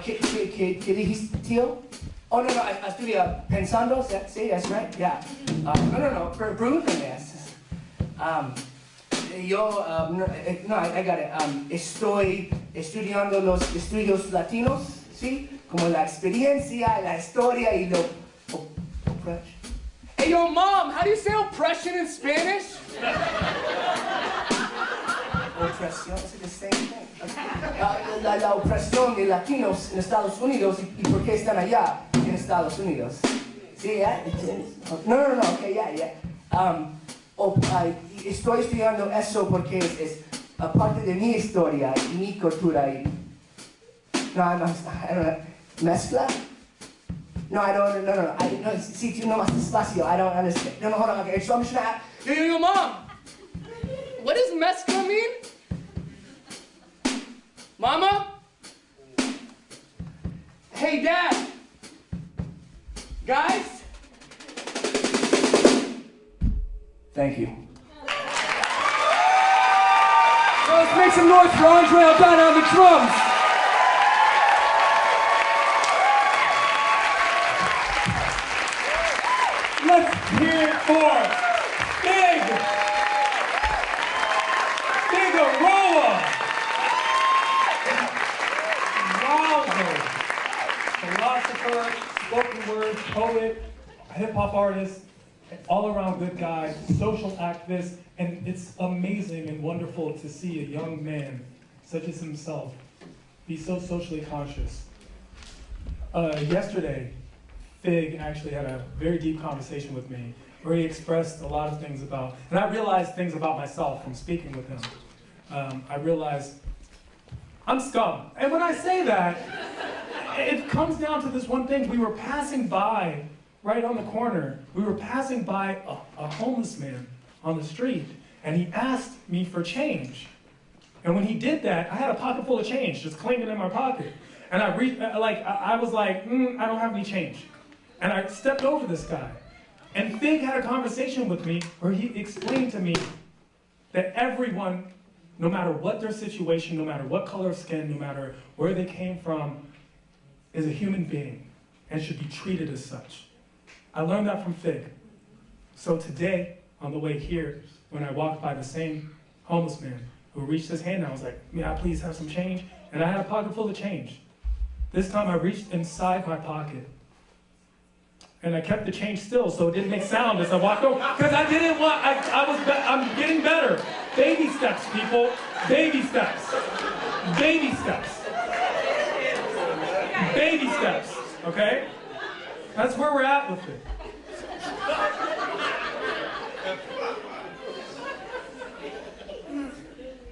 ¿Qué dijiste, tío? Oh, no, estoy pensando, sí, that's right, yeah. No, pregúntame. I got it. Estoy estudiando los estudios latinos, ¿sí? Como la experiencia, la historia y lo... Hey, yo, Mom, how do you say oppression in Spanish? Opresión, it's the same thing. La opresión de latinos en Estados Unidos y por qué están allá en Estados Unidos. Sí, yeah? No, okay, yeah. Estoy estudiando eso porque es parte de mi historia y mi cultura. No, ¿mezcla? No, sí, no más despacio, I don't understand. No, hold on, okay, so I'm just gonna... Yo, Mom, what does mezcla mean? Mama? Hey, Dad. Guys? Thank you. So let's make some noise for Andre Aldana on the drums. Let's hear it for Big Aroa. Wowzer. Philosopher, spoken word, poet, hip-hop artist, all-around good guy, social activist, and it's amazing and wonderful to see a young man such as himself be so socially conscious. Yesterday, Fig actually had a very deep conversation with me where he expressed a lot of things about, and I realized things about myself from speaking with him. I realized I'm scum. And when I say that, it comes down to this one thing. We were passing by, right on the corner, we were passing by a homeless man on the street, and he asked me for change. And when he did that, I had a pocket full of change just clinging in my pocket. And I was like, I don't have any change. And I stepped over this guy. And Fig had a conversation with me where he explained to me that everyone, no matter what their situation, no matter what color of skin, no matter where they came from, is a human being and should be treated as such. I learned that from Fig. So today, on the way here, when I walked by the same homeless man who reached his hand, I was like, may I please have some change? And I had a pocket full of change. This time I reached inside my pocket and I kept the change still so it didn't make sound as I walked over. Because I didn't want, I'm getting better. Baby steps, people. Baby steps. Baby steps. Baby steps, okay? That's where we're at with it.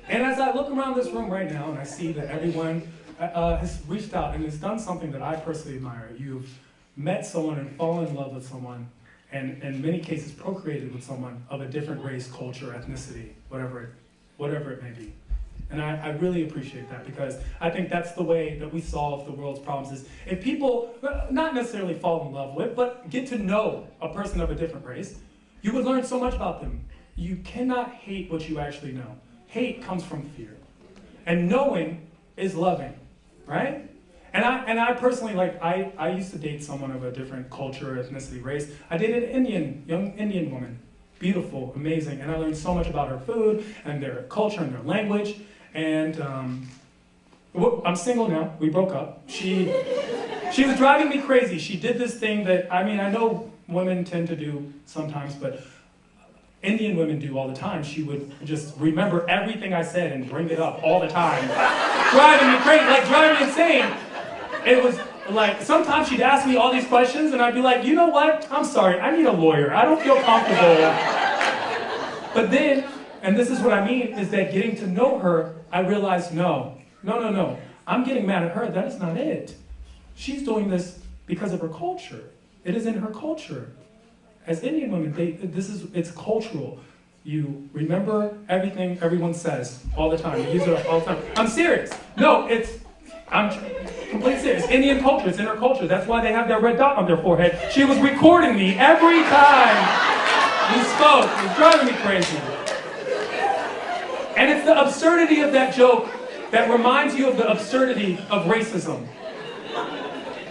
And as I look around this room right now and I see that everyone has reached out and has done something that I personally admire. You've met someone and fallen in love with someone, and in many cases procreated with someone of a different race, culture, ethnicity, whatever it may be. And I really appreciate that, because I think that's the way that we solve the world's problems, is if people, not necessarily fall in love with, but get to know a person of a different race, you would learn so much about them. You cannot hate what you actually know. Hate comes from fear. And knowing is loving, right? And I personally, I used to date someone of a different culture, ethnicity, race. I dated an young Indian woman. Beautiful, amazing, and I learned so much about her food and their culture and their language. And I'm single now. We broke up. She was driving me crazy. She did this thing that, I know women tend to do sometimes, but Indian women do all the time. She would just remember everything I said and bring it up all the time. Driving me crazy, driving me insane. It was like, sometimes she'd ask me all these questions and I'd be like, you know what? I'm sorry, I need a lawyer. I don't feel comfortable. But then, and this is what I mean, is that getting to know her, I realized, no. I'm getting mad at her. That is not it. She's doing this because of her culture. It is in her culture. As Indian women, it's cultural. You remember everything everyone says all the time. You use it all the time. I'm serious. No, I'm completely serious. Indian culture, it's in her culture. That's why they have that red dot on their forehead. She was recording me every time we spoke. It was driving me crazy. And it's the absurdity of that joke that reminds you of the absurdity of racism.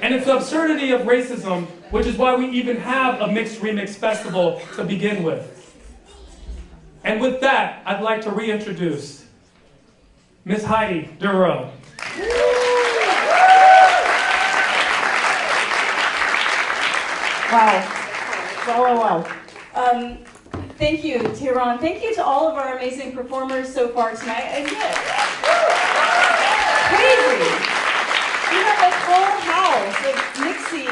And it's the absurdity of racism, which is why we even have a mixed remix festival to begin with. And with that, I'd like to reintroduce Miss Heidi Dub. Wow. Thank you, Tehran. Thank you to all of our amazing performers so far tonight. And crazy. We have a full house of mixy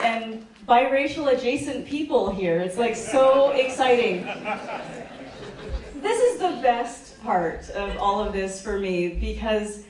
and biracial adjacent people here. It's like so exciting. This is the best part of all of this for me, because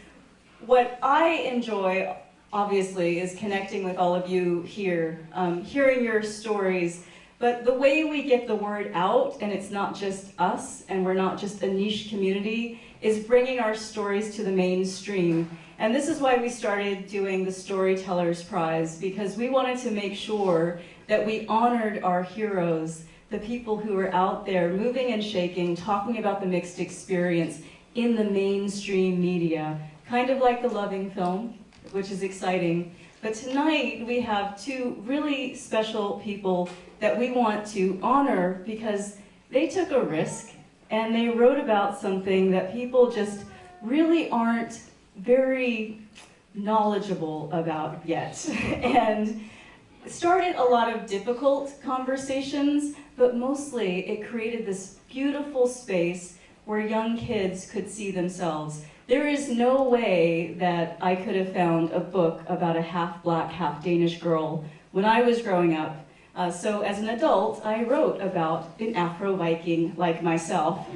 what I enjoy, obviously, is connecting with all of you here, hearing your stories. But the way we get the word out, and it's not just us, and we're not just a niche community, is bringing our stories to the mainstream. And this is why we started doing the Storytellers Prize, because we wanted to make sure that we honored our heroes, the people who are out there moving and shaking, talking about the mixed experience in the mainstream media, kind of like the Loving film, which is exciting. But tonight we have two really special people that we want to honor because they took a risk and they wrote about something that people just really aren't very knowledgeable about yet. And started a lot of difficult conversations, but mostly it created this beautiful space where young kids could see themselves. There is no way that I could have found a book about a half-black, half-Danish girl when I was growing up. So as an adult, I wrote about an Afro-Viking like myself.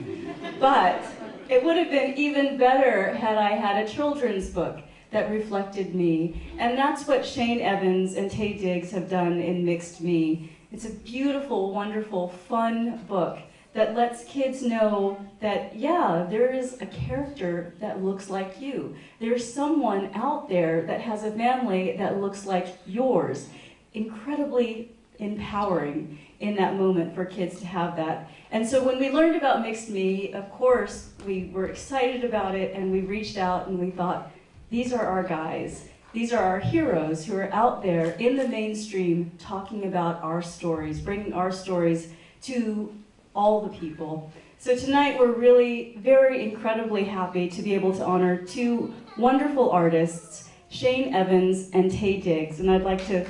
But it would have been even better had I had a children's book that reflected me. And that's what Shane Evans and Taye Diggs have done in Mixed Me. It's a beautiful, wonderful, fun book that lets kids know that, yeah, there is a character that looks like you. There's someone out there that has a family that looks like yours. Incredibly empowering in that moment for kids to have that. And so when we learned about Mixed Me, of course, we were excited about it, and we reached out and we thought, these are our guys. These are our heroes who are out there in the mainstream talking about our stories, bringing our stories to all the people. So tonight we're really very incredibly happy to be able to honor two wonderful artists, Shane Evans and Taye Diggs, and I'd like to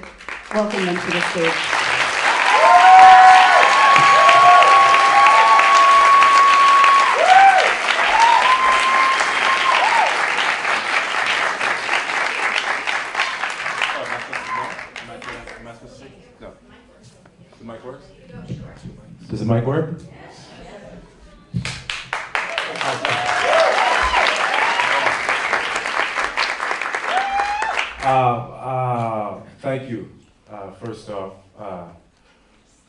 welcome them to the stage. The mic works? Does the mic work? Thank you. First off, I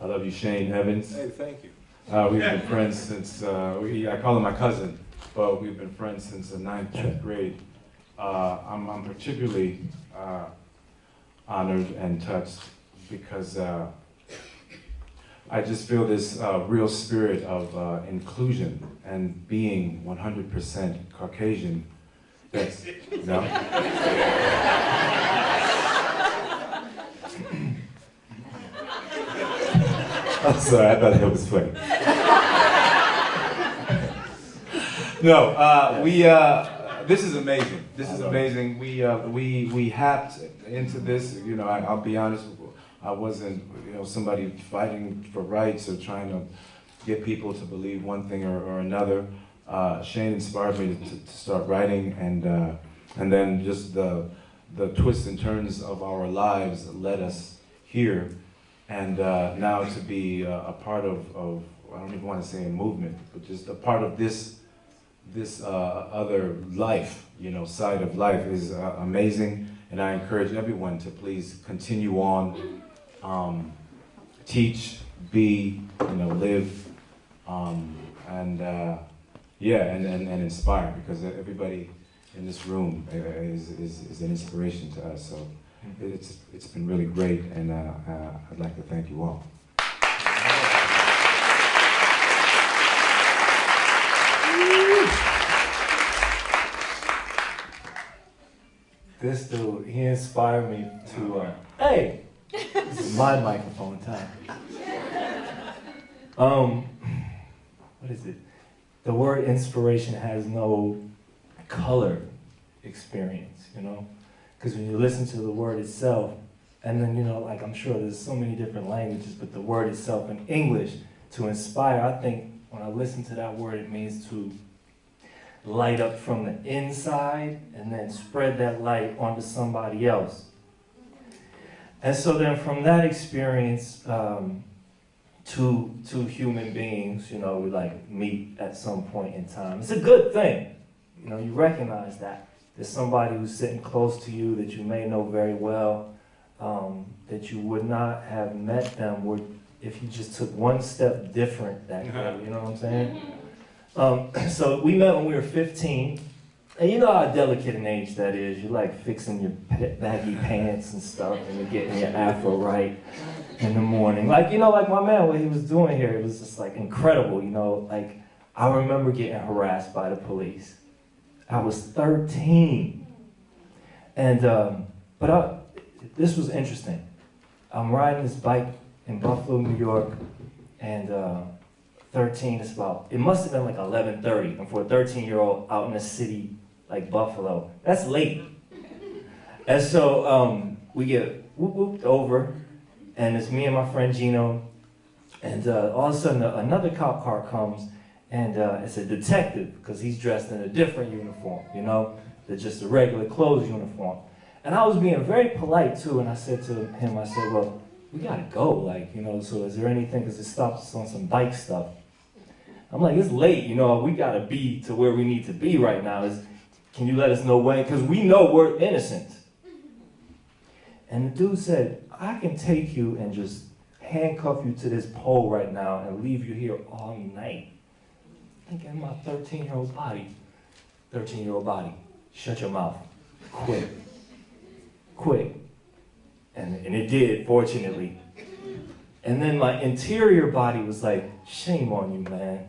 love you, Shane Evans. Hey, thank you. We've been friends since, I call him my cousin, but we've been friends since the 9th, 10th grade. I'm particularly honored and touched because I just feel this real spirit of inclusion and being 100% Caucasian. That's, no? I'm sorry, I thought that was funny. No, this is amazing. This is amazing. We hacked into this. You know, I'll be honest. I wasn't, somebody fighting for rights or trying to get people to believe one thing or another. Shane inspired me to start writing, and then just the twists and turns of our lives led us here. And now to be a part of, I don't even want to say a movement, but just a part of this other life, side of life is amazing. And I encourage everyone to please continue on, teach, be, live, and inspire, because everybody in this room is an inspiration to us. So it's been really great, and I'd like to thank you all. this dude, he inspired me to, hey, this is my microphone time. What is it? The word inspiration has no color experience, you know? Because when you listen to the word itself, and then, you know, like I'm sure there's so many different languages, but the word itself in English, to inspire, I think when I listen to that word, it means to light up from the inside and then spread that light onto somebody else. And so then from that experience, two human beings, you know, we like meet at some point in time. It's a good thing. You know, you recognize that. There's somebody who's sitting close to you that you may know very well, that you would not have met them if you just took one step different that day, you know what I'm saying? So we met when we were 15, and you know how delicate an age that is. You're like fixing your baggy pants and stuff, and you're getting your afro right in the morning. Like, you know, like my man, what he was doing here, it was just like incredible, you know? Like, I remember getting harassed by the police. I was 13. And, this was interesting. I'm riding this bike in Buffalo, New York, and 13, it must have been like 11:30, and for a 13-year-old out in a city like Buffalo, that's late. And so we get whooped over, and it's me and my friend Gino, and all of a sudden another cop car comes, and it's a detective, because he's dressed in a different uniform, you know, than just a regular clothes uniform. And I was being very polite too, and I said to him, I said, well, we gotta go, like, you know, so is there anything, because it stops us on some bike stuff. I'm like, it's late, you know, we gotta be to where we need to be right now. Can you let us know when? Because we know we're innocent. And the dude said, I can take you and just handcuff you to this pole right now and leave you here all night. Thinking my 13-year-old body, shut your mouth, quick. And it did, fortunately. And then my interior body was like, shame on you, man.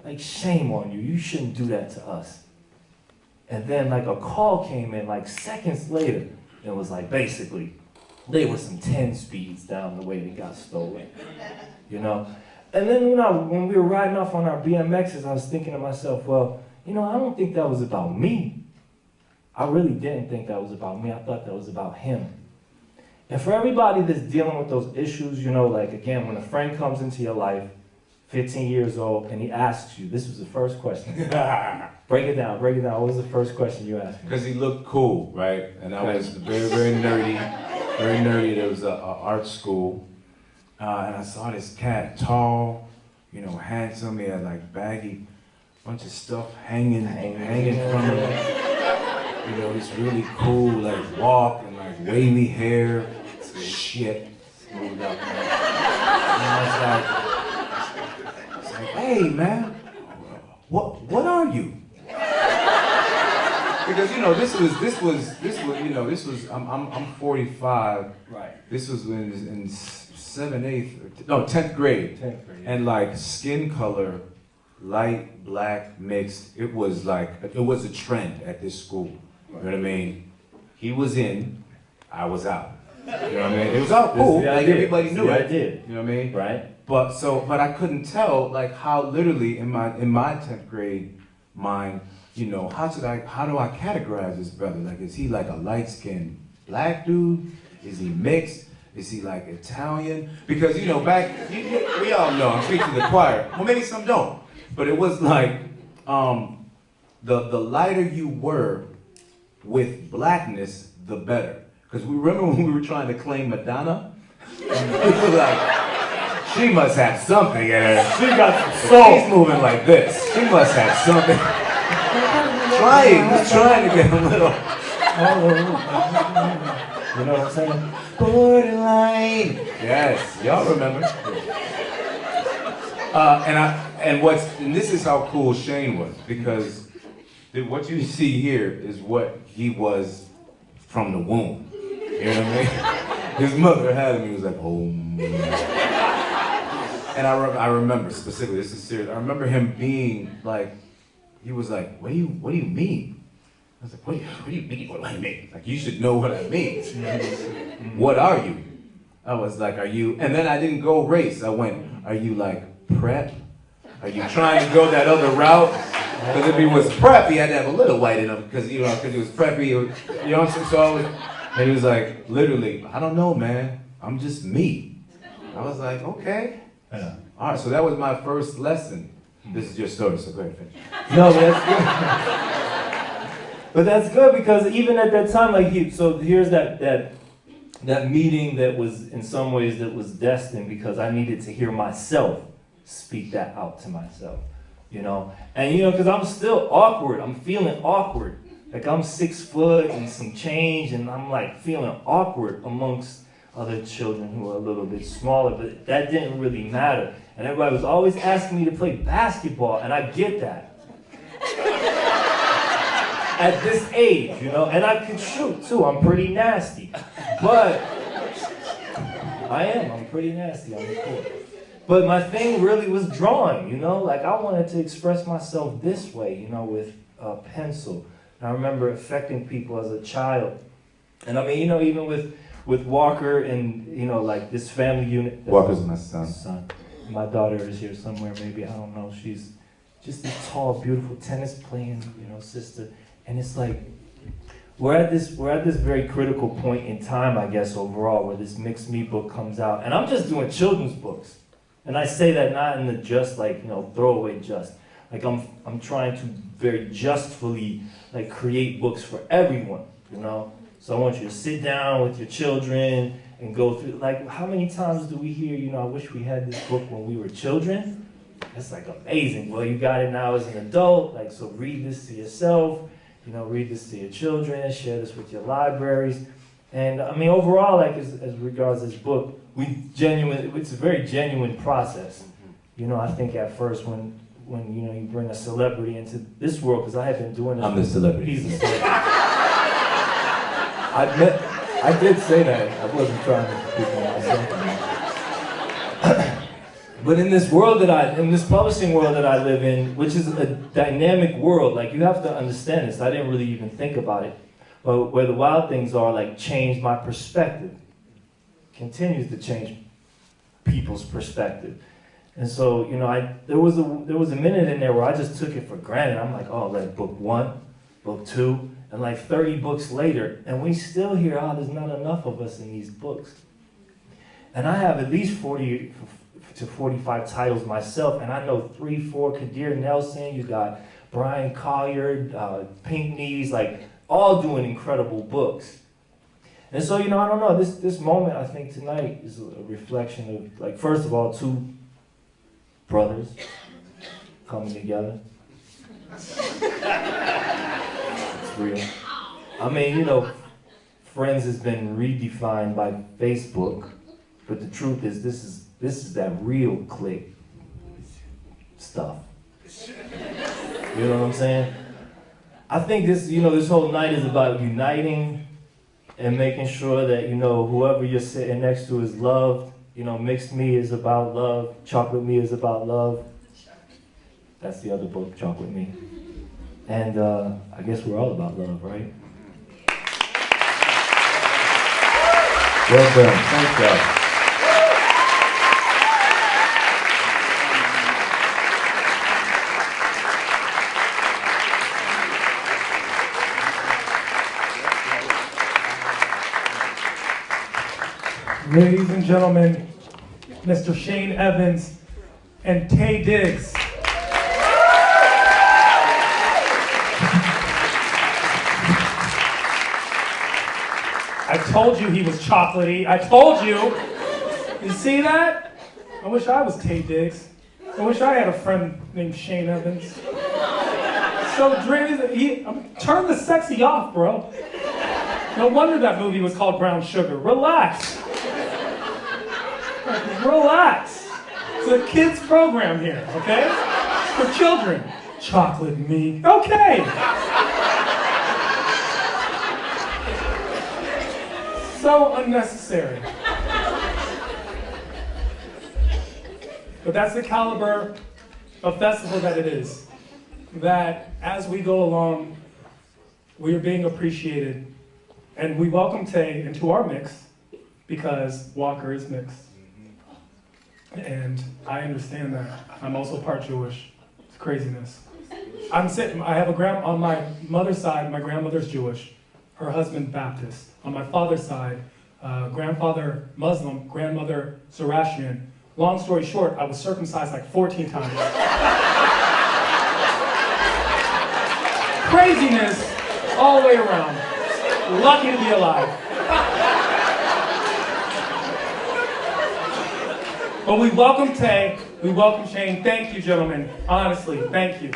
Like, shame on you. You shouldn't do that to us. And then like a call came in like seconds later. It was like, basically, they were some 10 speeds down the way they got stolen, you know? And then when we were riding off on our BMXs, I was thinking to myself, well, you know, I don't think that was about me. I really didn't think that was about me. I thought that was about him. And for everybody that's dealing with those issues, you know, like, again, when a friend comes into your life, 15 years old, and he asks you, this was the first question. Break it down. What was the first question you asked me? Because he looked cool, right? And I was very, very nerdy. There was an art school. And I saw this cat, tall, you know, handsome. He had like baggy, bunch of stuff hanging from him. You know, this really cool, like, walk and like wavy hair. Shit. Smoothed up. And I was like, hey, man, what are you? Because, you know, this was, I'm 45. Right. This was in 10th grade. 10th grade. And like skin color, light, black, mixed, it was a trend at this school. You know what I mean? He was in, I was out. You know what I mean? It was all cool, like everybody knew it. I did. You know what I mean? Right. But I couldn't tell like how literally in my 10th grade mind, you know, how do I categorize this brother? Like, is he like a light-skinned black dude? Is he mixed? Is he like Italian? Because, you know, we all know, I'm speaking to the choir. Well, maybe some don't. But it was like, the lighter you were with blackness, the better. Because we remember when we were trying to claim Madonna? We were like, she must have something in her. She got some soul. She's moving like this. She must have something. Trying to get a little. You know what I'm saying? Borderline. Yes, y'all remember. And this is how cool Shane was, because what you see here is what he was from the womb. You know what I mean? His mother had him. He was like, oh. And I remember specifically. This is serious. I remember him being like, he was like, what do you mean? I was like, what do you mean, what do I mean? Like, you should know what I mean. What are you? I was like, are you, and then I didn't go race. I went, are you like prep? Are you trying to go that other route? Because if he was prep, he had to have a little white in him, because he was preppy, you know what I'm saying? So I was, and he was like, literally, I don't know, man. I'm just me. I was like, okay. Yeah. All right, so that was my first lesson. This is your story, so go ahead, finish. No, but that's good. But that's good, because even at that time, like, so here's that meeting that was, in some ways, that was destined, because I needed to hear myself speak that out to myself, you know? And, you know, because I'm still awkward. I'm feeling awkward. Like, I'm 6 foot and some change, and I'm, like, feeling awkward amongst other children who are a little bit smaller, but that didn't really matter. And everybody was always asking me to play basketball, and I get that. At this age, you know, and I can shoot too. I'm pretty nasty. But I'm pretty nasty on the court. But my thing really was drawing, you know, like I wanted to express myself this way, you know, with a pencil. And I remember affecting people as a child. And I mean, you know, even with Walker and, you know, like this family unit. Walker's my son. My daughter is here somewhere, maybe, I don't know. She's just this tall, beautiful tennis playing, you know, sister. And it's like, we're at this very critical point in time, I guess, overall, where this Mixed Me book comes out. And I'm just doing children's books. And I say that not in the just, like, you know, throwaway just. Like, I'm trying to very justfully, like, create books for everyone, you know? So I want you to sit down with your children and go through, like, how many times do we hear, you know, I wish we had this book when we were children? That's, like, amazing. Well, you got it now as an adult, like, so read this to yourself. You know, read this to your children, share this with your libraries. And I mean, overall, like as regards this book, it's a very genuine process. You know, I think at first when you know, you bring a celebrity into this world, because I have been doing this. I'm the celebrity. He's the celebrity. I did say that. I wasn't trying to speak on myself. But in this world in this publishing world that I live in, which is a dynamic world, like you have to understand this. I didn't really even think about it. But where the Wild Things Are, like, changed my perspective. Continues to change people's perspective. And so, you know, there was a minute in there where I just took it for granted. I'm like, oh, like book 1, book 2, and like 30 books later, and we still hear, oh, there's not enough of us in these books. And I have at least 40 to 45 titles myself, and I know 3, 4, Kadir Nelson, you got Brian Collier, Pink Knees, like all doing incredible books. And so, you know, I don't know, this moment I think tonight is a reflection of, like, first of all, 2 brothers coming together. It's real. I mean, you know, Friends has been redefined by Facebook, but the truth is this is that real clique stuff. You know what I'm saying? I think this whole night is about uniting and making sure that, you know, whoever you're sitting next to is loved. You know, Mixed Me is about love. Chocolate Me is about love. That's the other book, Chocolate Me. And I guess we're all about love, right? Well done. Thanks, guys. Ladies and gentlemen, Mr. Shane Evans and Tay Diggs. I told you he was chocolatey. I told you. You see that? I wish I was Tay Diggs. I wish I had a friend named Shane Evans. So turn the sexy off, bro. No wonder that movie was called Brown Sugar. Relax. Relax. It's a kids program here, okay? For children. Chocolate Me. Okay. So unnecessary. But that's the caliber of festival that it is. That as we go along, we are being appreciated. And we welcome Tay into our mix because Walker is mixed. And I understand that. I'm also part Jewish. It's craziness. I have on my mother's side, my grandmother's Jewish, her husband Baptist. On my father's side, grandfather Muslim, grandmother Zoroastrian. Long story short, I was circumcised like 14 times. Craziness all the way around. Lucky to be alive. But we welcome Tay, we welcome Shane. Thank you, gentlemen. Honestly, thank you.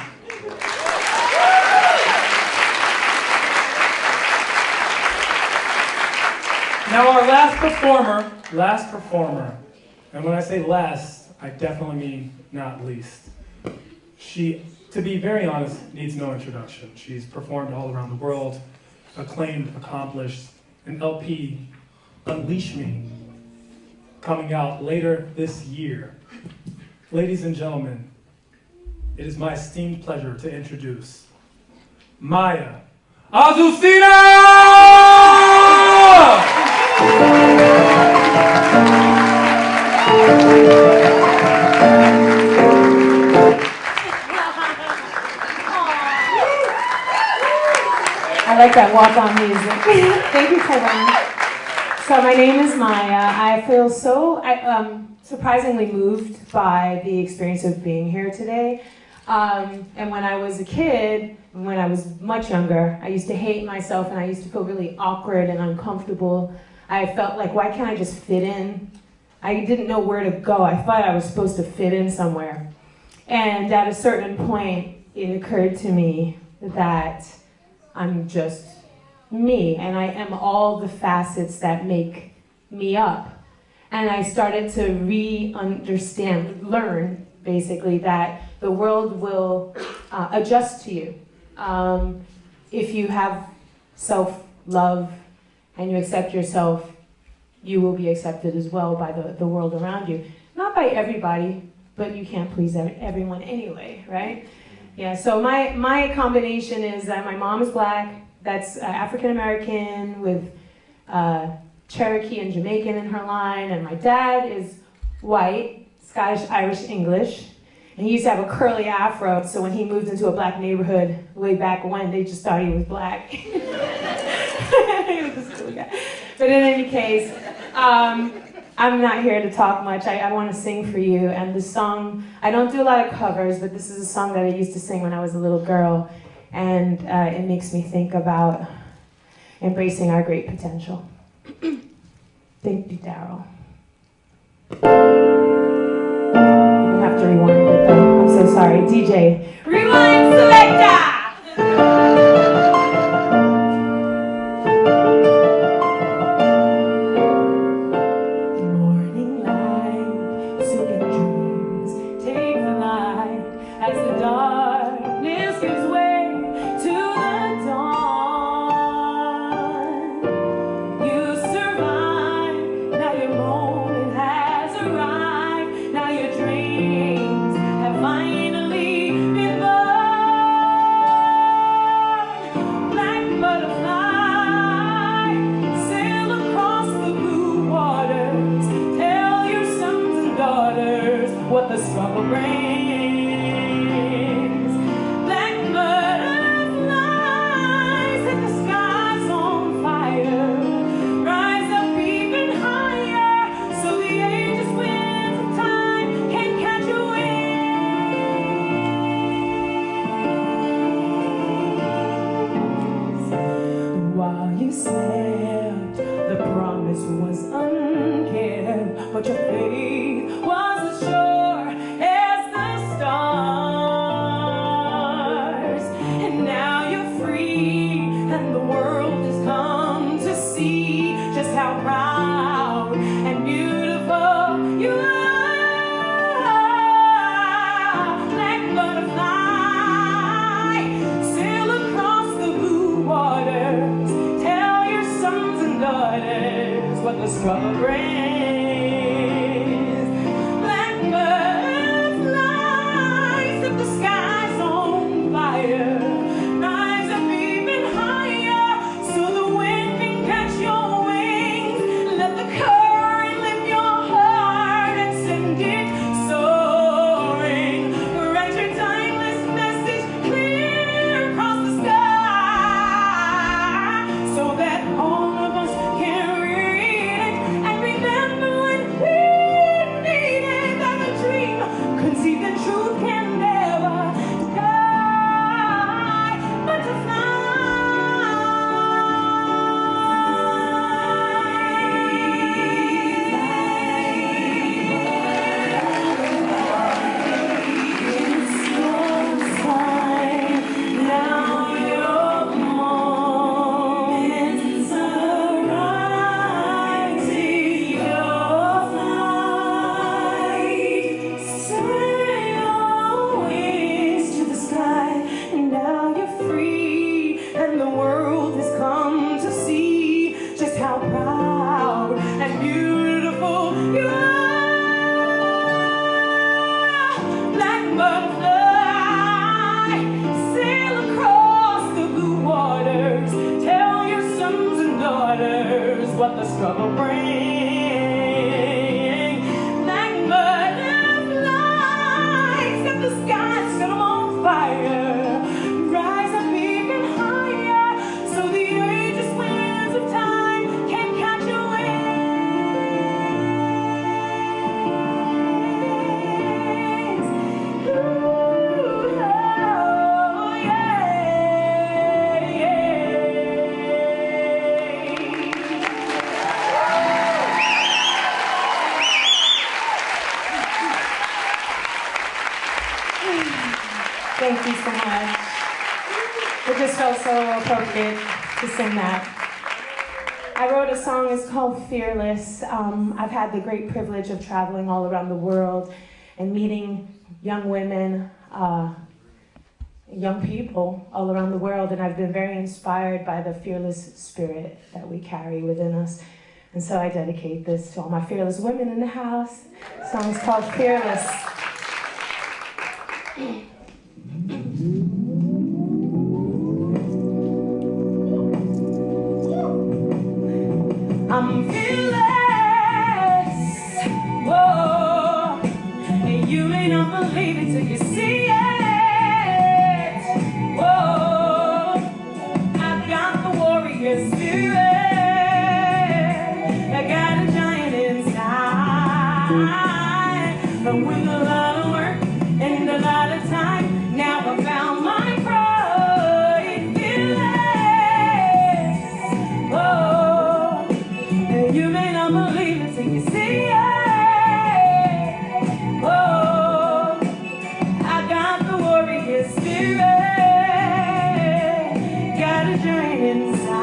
Now our last performer, and when I say last, I definitely mean not least. She, to be very honest, needs no introduction. She's performed all around the world, acclaimed, accomplished, an LP, Unleash Me, coming out later this year. Ladies and gentlemen, it is my esteemed pleasure to introduce Maya Azucena! I like that walk-on music. Thank you, Kevin. So my name is Maya. I feel so surprisingly moved by the experience of being here today. And when I was a kid, when I was much younger, I used to hate myself and I used to feel really awkward and uncomfortable. I felt like, why can't I just fit in? I didn't know where to go. I thought I was supposed to fit in somewhere. And at a certain point, it occurred to me that I'm just me, and I am all the facets that make me up. And I started to learn, basically, that the world will adjust to you. If you have self-love and you accept yourself, you will be accepted as well by the world around you. Not by everybody, but you can't please everyone anyway, right? Yeah, so my combination is that my mom is black, that's African American with Cherokee and Jamaican in her line, and my dad is white, Scottish, Irish, English, and he used to have a curly afro, so when he moved into a black neighborhood way back when, they just thought he was black. He was this cool guy. But in any case, I'm not here to talk much. I want to sing for you. And the song, I don't do a lot of covers, but this is a song that I used to sing when I was a little girl. And it makes me think about embracing our great potential. Thank you, Daryl. You have to rewind it, though. I'm so sorry. DJ, rewind selector! Rise up even higher. what the struggle brings. Like butterflies, got the sky, set 'em on fire. Rise up even higher, so the ages winds of time can catch your wings. Ooh, oh, yeah, Thank you so much. It just felt so appropriate to sing that. I wrote a song, it's called Fearless. I've had the great privilege of traveling all around the world and meeting young women, young people all around the world, and I've been very inspired by the fearless spirit that we carry within us. And so I dedicate this to all my fearless women in the house. The song's called Fearless. I'm fearless, whoa, and you may not believe it till you see it, whoa, I've got the warrior spirit, I got a giant inside, but with a lot of work and a lot of time, now I found my pride, fearless, whoa. You may not believe it till you see it. Oh, I got the warrior spirit, got a giant inside.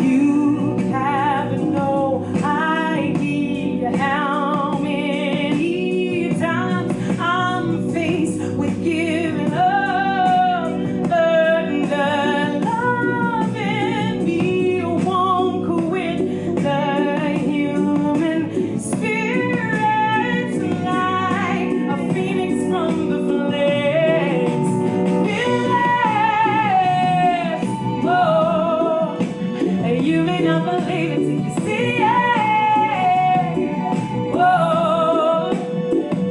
You have no idea how many times I'm faced with giving up, but the love in me won't quit. The human spirit's like a phoenix from the flames. Fearless, whoa, you may not believe it till you see it. Whoa,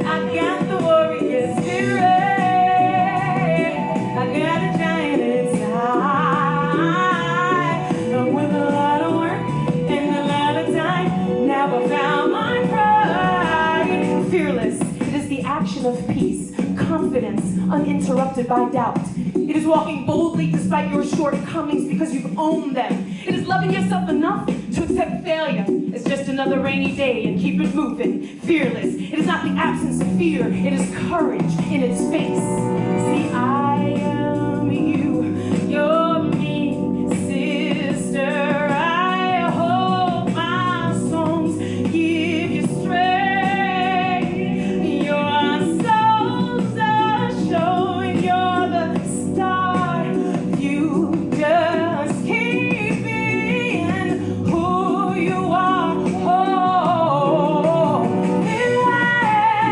I got the warrior spirit, I got a giant inside, with a lot of work and a lot of time, now I found my pride. Fearless, it is the action of peace, confidence uninterrupted by doubt. It is walking boldly despite your shortcomings because you've owned them. It is loving yourself enough to accept failure. It's just another rainy day and keep it moving. Fearless, it is not the absence of fear, it is courage in its face. See, I am you, you're me, sister. I hope my songs give you strength. Your soul's a show, you're the star. You just keep being who you are. Oh, relax.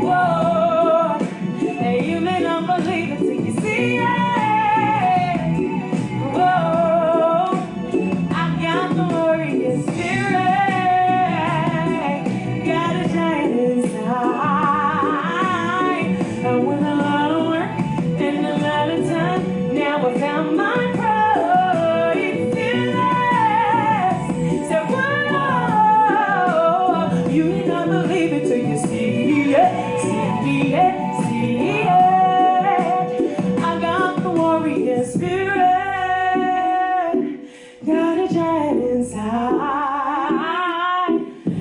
Whoa, you may not believe it till you see it. Whoa, I got the warrior spirit, got a giant inside, and with a lot of work and a lot of time, now I found my pride. Fearless, so whoa, you may not believe it till you see it, see it, see it. I got the warrior spirit, got a giant inside,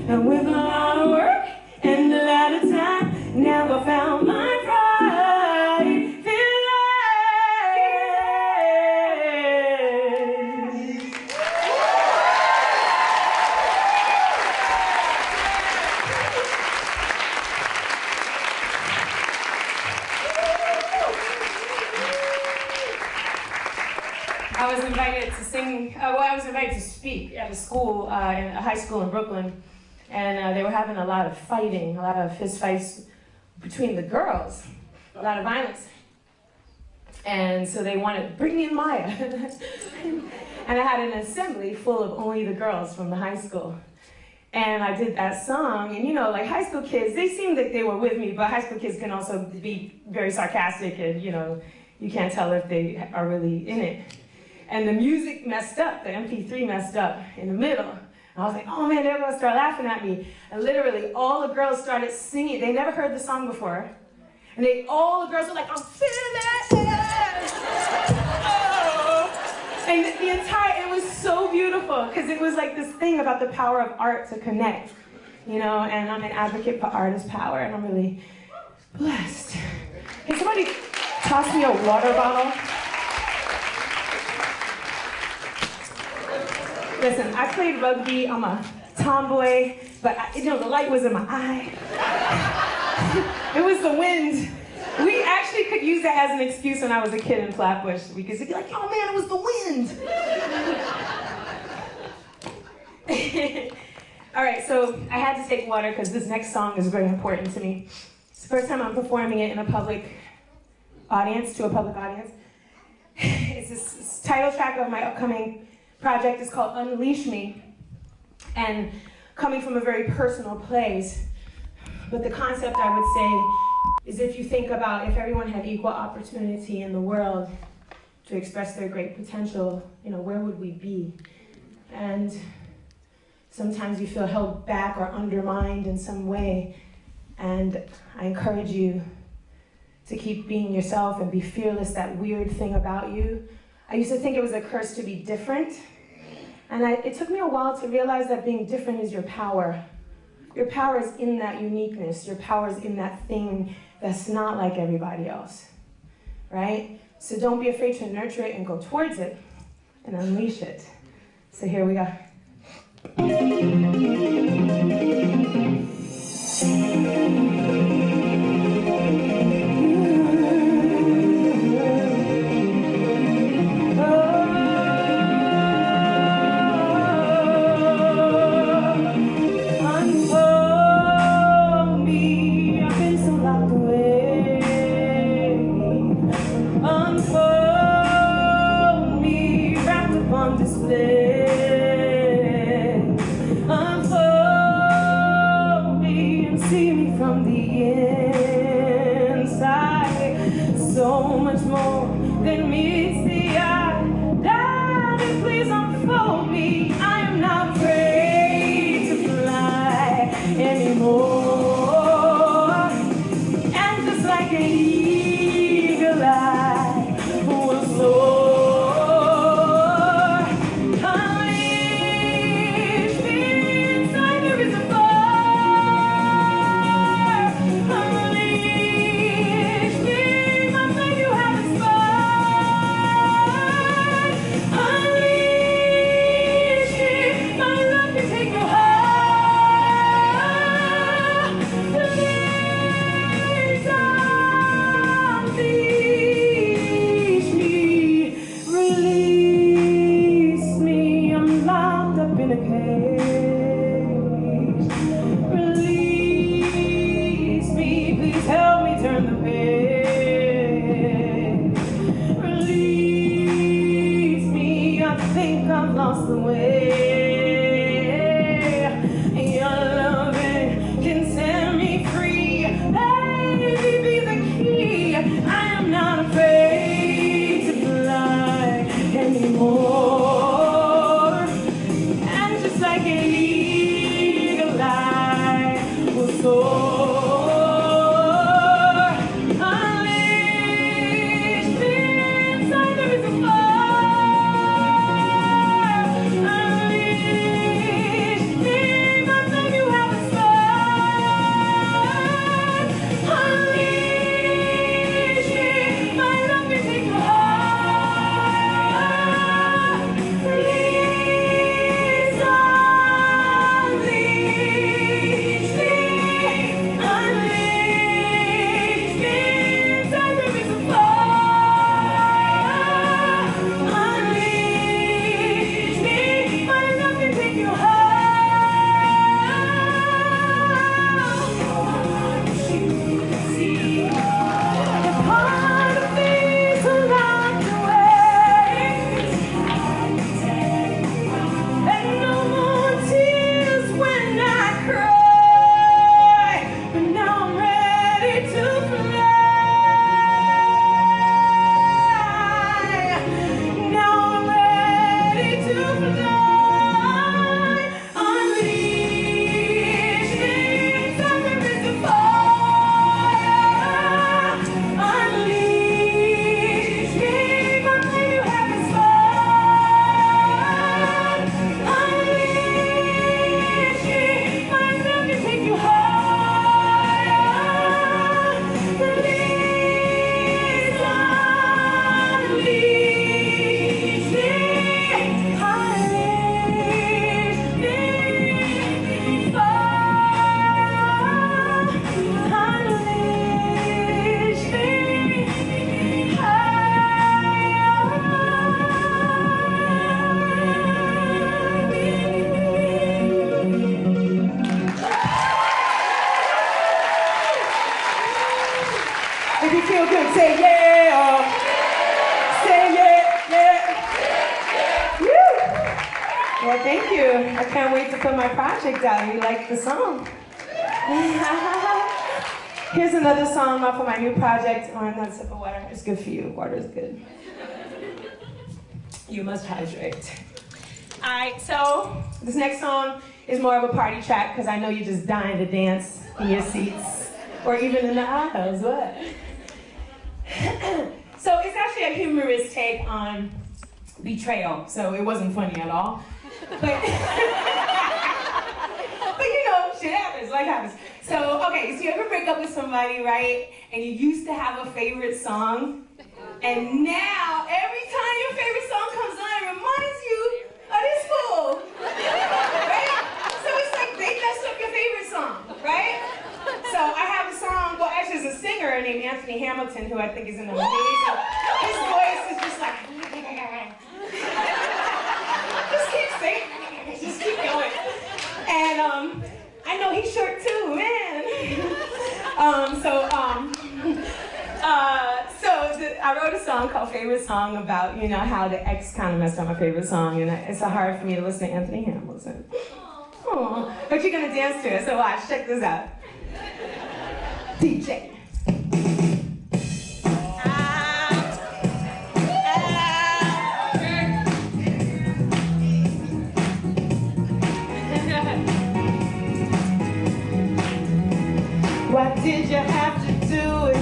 and with a lot of work and a lot of time, now I found my pride. Fearless. I was invited to sing, I was invited to speak at a school, in a high school in Brooklyn, and they were having a lot of fighting, a lot of fist fights between the girls, a lot of violence. And so they wanted, bring in Maya. And I had an assembly full of only the girls from the high school. And I did that song, and you know, like high school kids, they seemed like they were with me, but high school kids can also be very sarcastic, and you know, you can't tell if they are really in it. And the music messed up, the MP3 messed up in the middle. And I was like, oh man, they're gonna start laughing at me. And literally, all the girls started singing. They never heard the song before. And all the girls were like, I'm feeling it. And the entire, it was so beautiful, because it was like this thing about the power of art to connect, you know, and I'm an advocate for artist power, and I'm really blessed. Can somebody toss me a water bottle? Listen, I played rugby, I'm a tomboy, but you know, the light was in my eye. It was the wind. We actually could use that as an excuse when I was a kid in Flatbush, because it'd be like, oh man, it was the wind. All right, so I had to take water because this next song is very important to me. It's the first time I'm performing it in a public audience, to a public audience. It's this title track of my upcoming project. It's called Unleash Me, and coming from a very personal place. But the concept, I would say, is if you think about if everyone had equal opportunity in the world to express their great potential, you know, where would we be? And sometimes you feel held back or undermined in some way. And I encourage you to keep being yourself and be fearless, that weird thing about you. I used to think it was a curse to be different. And it took me a while to realize that being different is your power. Your power is in that uniqueness. Your power is in that thing that's not like everybody else, right? So don't be afraid to nurture it and go towards it and unleash it. So here we go. Unleash Well, thank you. I can't wait to put my project out. You like the song? Here's another song off of my new project. Oh, and that's water. It's good for you. Water is good. You must hydrate. All right, so this next song is more of a party track because I know you're just dying to dance in your seats or even in the aisles. What? So it's actually a humorous take on betrayal. So it wasn't funny at all. But you know, shit happens, life happens. So, okay, so you ever break up with somebody, right? And you used to have a favorite song, and now every time your favorite song comes on, it reminds you of this fool, right? So it's like they messed up your favorite song, right? So I have a song, well, actually there's a singer named Anthony Hamilton who I think is an amazing, his voice is just like, just keep singing, just keep going. And I know he's short too, man. I wrote a song called Favorite Song about, you know, how the ex kind of messed up my favorite song, and it's so hard for me to listen to Anthony Hamilton. Aww. But you're gonna dance to it, so watch, check this out. DJ. Why did you have to do it?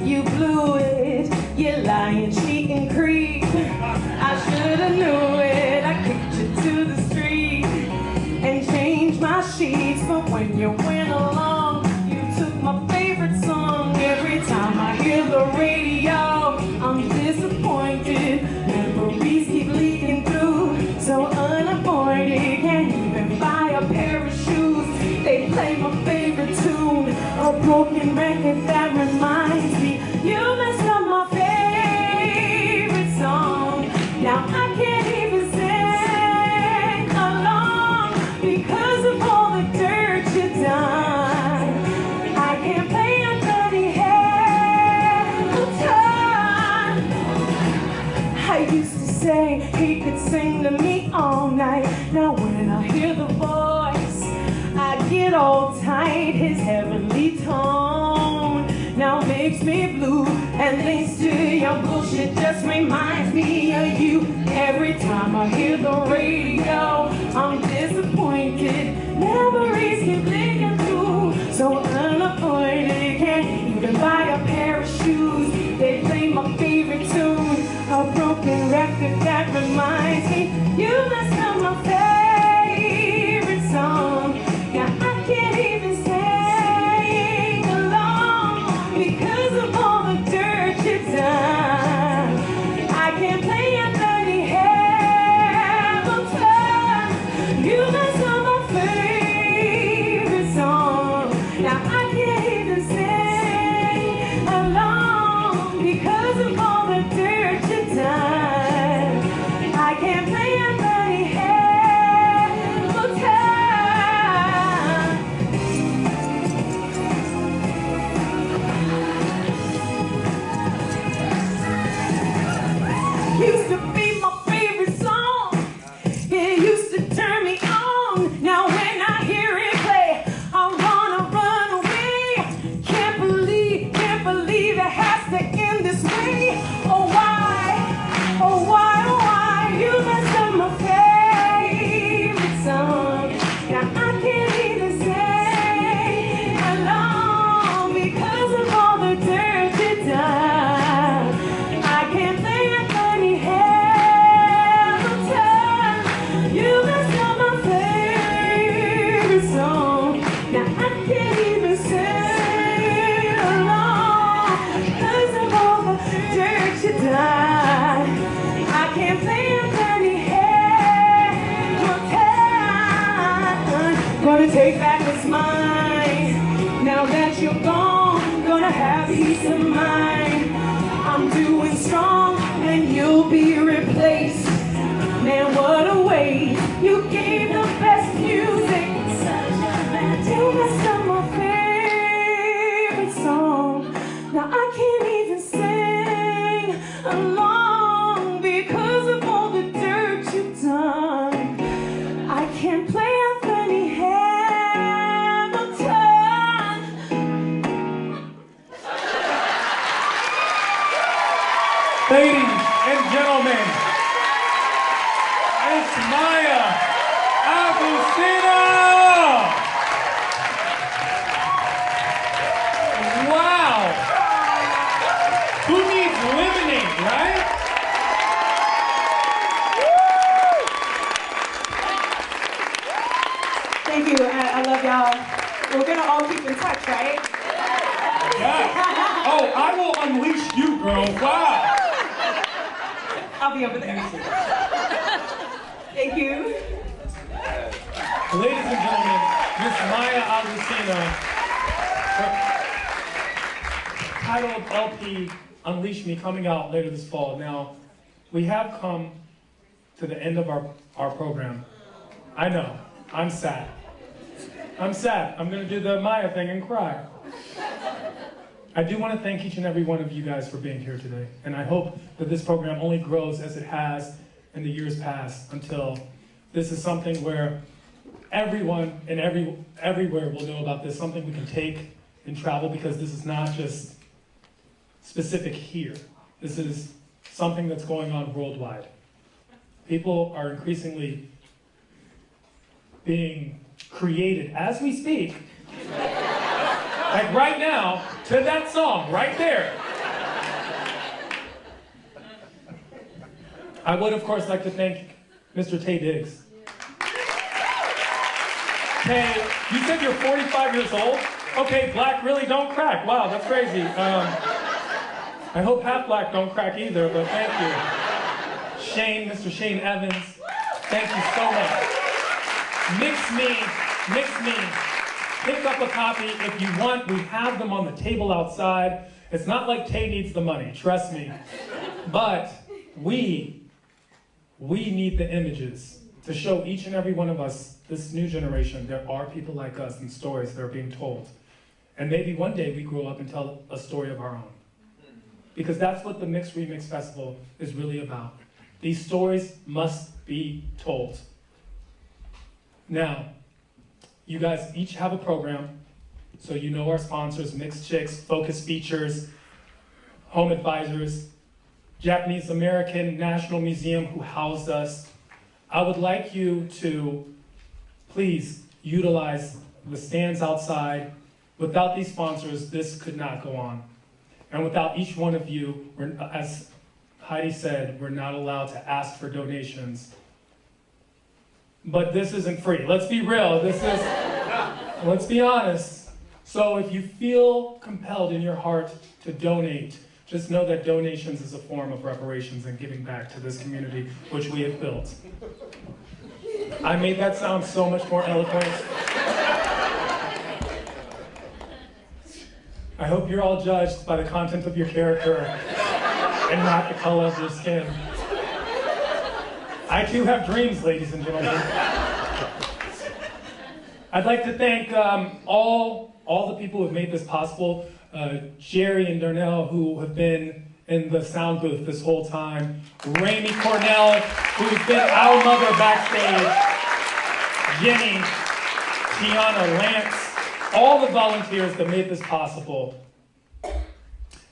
You blew it. You lying, cheating creep. I shoulda knew it. I kicked you to the street and changed my sheets. But when you went along, you took my favorite song. Every time I hear the radio, I'm disappointed. Memories keep leaking through, so unappointed. Can't even buy a pair of shoes. They play my favorite tune, a broken record that reminds me you messed up my favorite song. Now I can't even sing along because of all the dirt you done. I can't play a bloody Hamilton. I used to say he could sing to me all night. Now when I hear the voice, I get all tight. His heavenly tone now makes me blue, and thanks to your bullshit just reminds me of you. Every time I hear the radio, I'm disappointed. Memories keep leaking through, so unappointed. Can't even buy a pair of shoes. They play my favorite tune, a broken record that reminds me you messed up my favorite song. Now I can't even sing along because of all the dirt you've done. I can't play a bloody Hamilton. You messed up my favorite song. Now I can't even sing along because of all the dirt you've done. I can't play a bloody Hamilton. Used to be my favorite song. It used to turn me on. Now when I hear it play, I wanna run away. Can't believe it has to end this way. Oh why, oh why, oh why? You messed up my favorite song. Now I can't even sing along because of all the dirt you done. I can't play a funny Hamilton. You messed up my favorite song. Now I can't even sing along because of all the dirt you done. I can't play a funny Hamilton. Gonna take back what's mine. Now that you're gone, gonna have peace of mind. I'm doing strong and you'll be replaced. Man, what a waste. You gave the best music. You messed up my favorite song. Now I can't even sing along because of all the dirt you've done. Miss Maya Agustina! Wow! Who needs lemonade, right? Thank you. I love y'all. We're gonna all keep in touch, right? Yeah. Oh, I will unleash you, girl. Wow. I'll be over there. Thank you. Ladies and gentlemen, Miss Maya Agustina, titled LP Unleash Me, coming out later this fall. Now, we have come to the end of our program. I know, I'm sad. I'm sad. I'm gonna do the Maya thing and cry. I do want to thank each and every one of you guys for being here today. And I hope that this program only grows as it has in the years past, until this is something where everyone and everywhere will know about this, something we can take and travel, because this is not just specific here. This is something that's going on worldwide. People are increasingly being created as we speak, like right now, to that song right there. I would, of course, like to thank Mr. Tay Diggs. Tay, you said you're 45 years old? Okay, black really don't crack. Wow, that's crazy. I hope half black don't crack either, but thank you. Shane, Mr. Shane Evans, thank you so much. Mix Me. Pick up a copy if you want. We have them on the table outside. It's not like Tay needs the money, trust me. But we need the images to show each and every one of us, this new generation, there are people like us and stories that are being told. And maybe one day we grow up and tell a story of our own. Because that's what the Mixed Remix Festival is really about. These stories must be told. Now, you guys each have a program, so you know our sponsors: Mixed Chicks, Focus Features, Home Advisors, Japanese American National Museum, who housed us. I would like you to please utilize the stands outside. Without these sponsors, this could not go on. And without each one of you, as Heidi said, we're not allowed to ask for donations. But this isn't free. Let's be real. Let's be honest. So if you feel compelled in your heart to donate, just know that donations is a form of reparations and giving back to this community, which we have built. I made that sound so much more eloquent. I hope you're all judged by the content of your character and not the color of your skin. I too have dreams, ladies and gentlemen. I'd like to thank all the people who have made this possible. Jerry and Darnell, who have been in the sound booth this whole time. Raimi Cornell, who's been our mother backstage. Jenny, Tiana, Lance, all the volunteers that made this possible.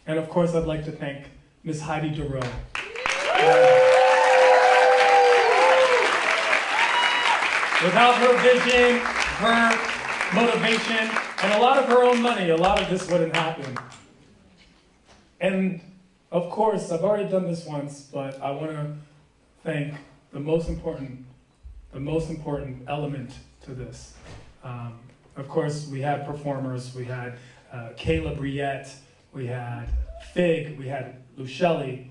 And of course, I'd like to thank Miss Heidi Dub. Without her vision, her motivation, and a lot of her own money, a lot of this wouldn't happen. And of course, I've already done this once, but I want to thank the most important element to this. Of course, we had performers. We had Kayla Briette, we had Fig, we had Luchelli,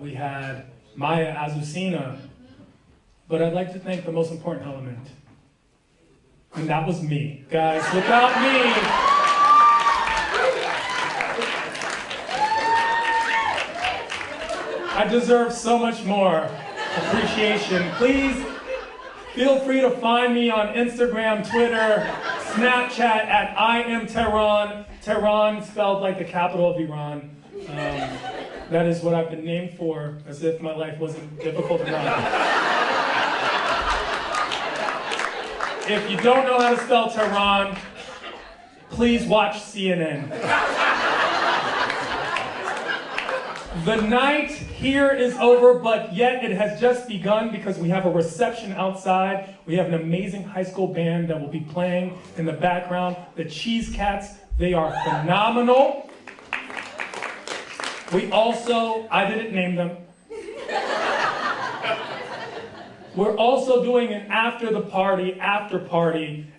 we had Maya Azucena. But I'd like to thank the most important element. And that was me. Guys, without me, I deserve so much more appreciation. Please feel free to find me on Instagram, Twitter, Snapchat at I am Tehran. Tehran spelled like the capital of Iran. That is what I've been named for, as if my life wasn't difficult enough. If you don't know how to spell Tehran, please watch CNN. The night here is over, but yet it has just begun because we have a reception outside. We have an amazing high school band that will be playing in the background. The Cheese Cats, they are phenomenal. We also, I didn't name them. We're also doing an after party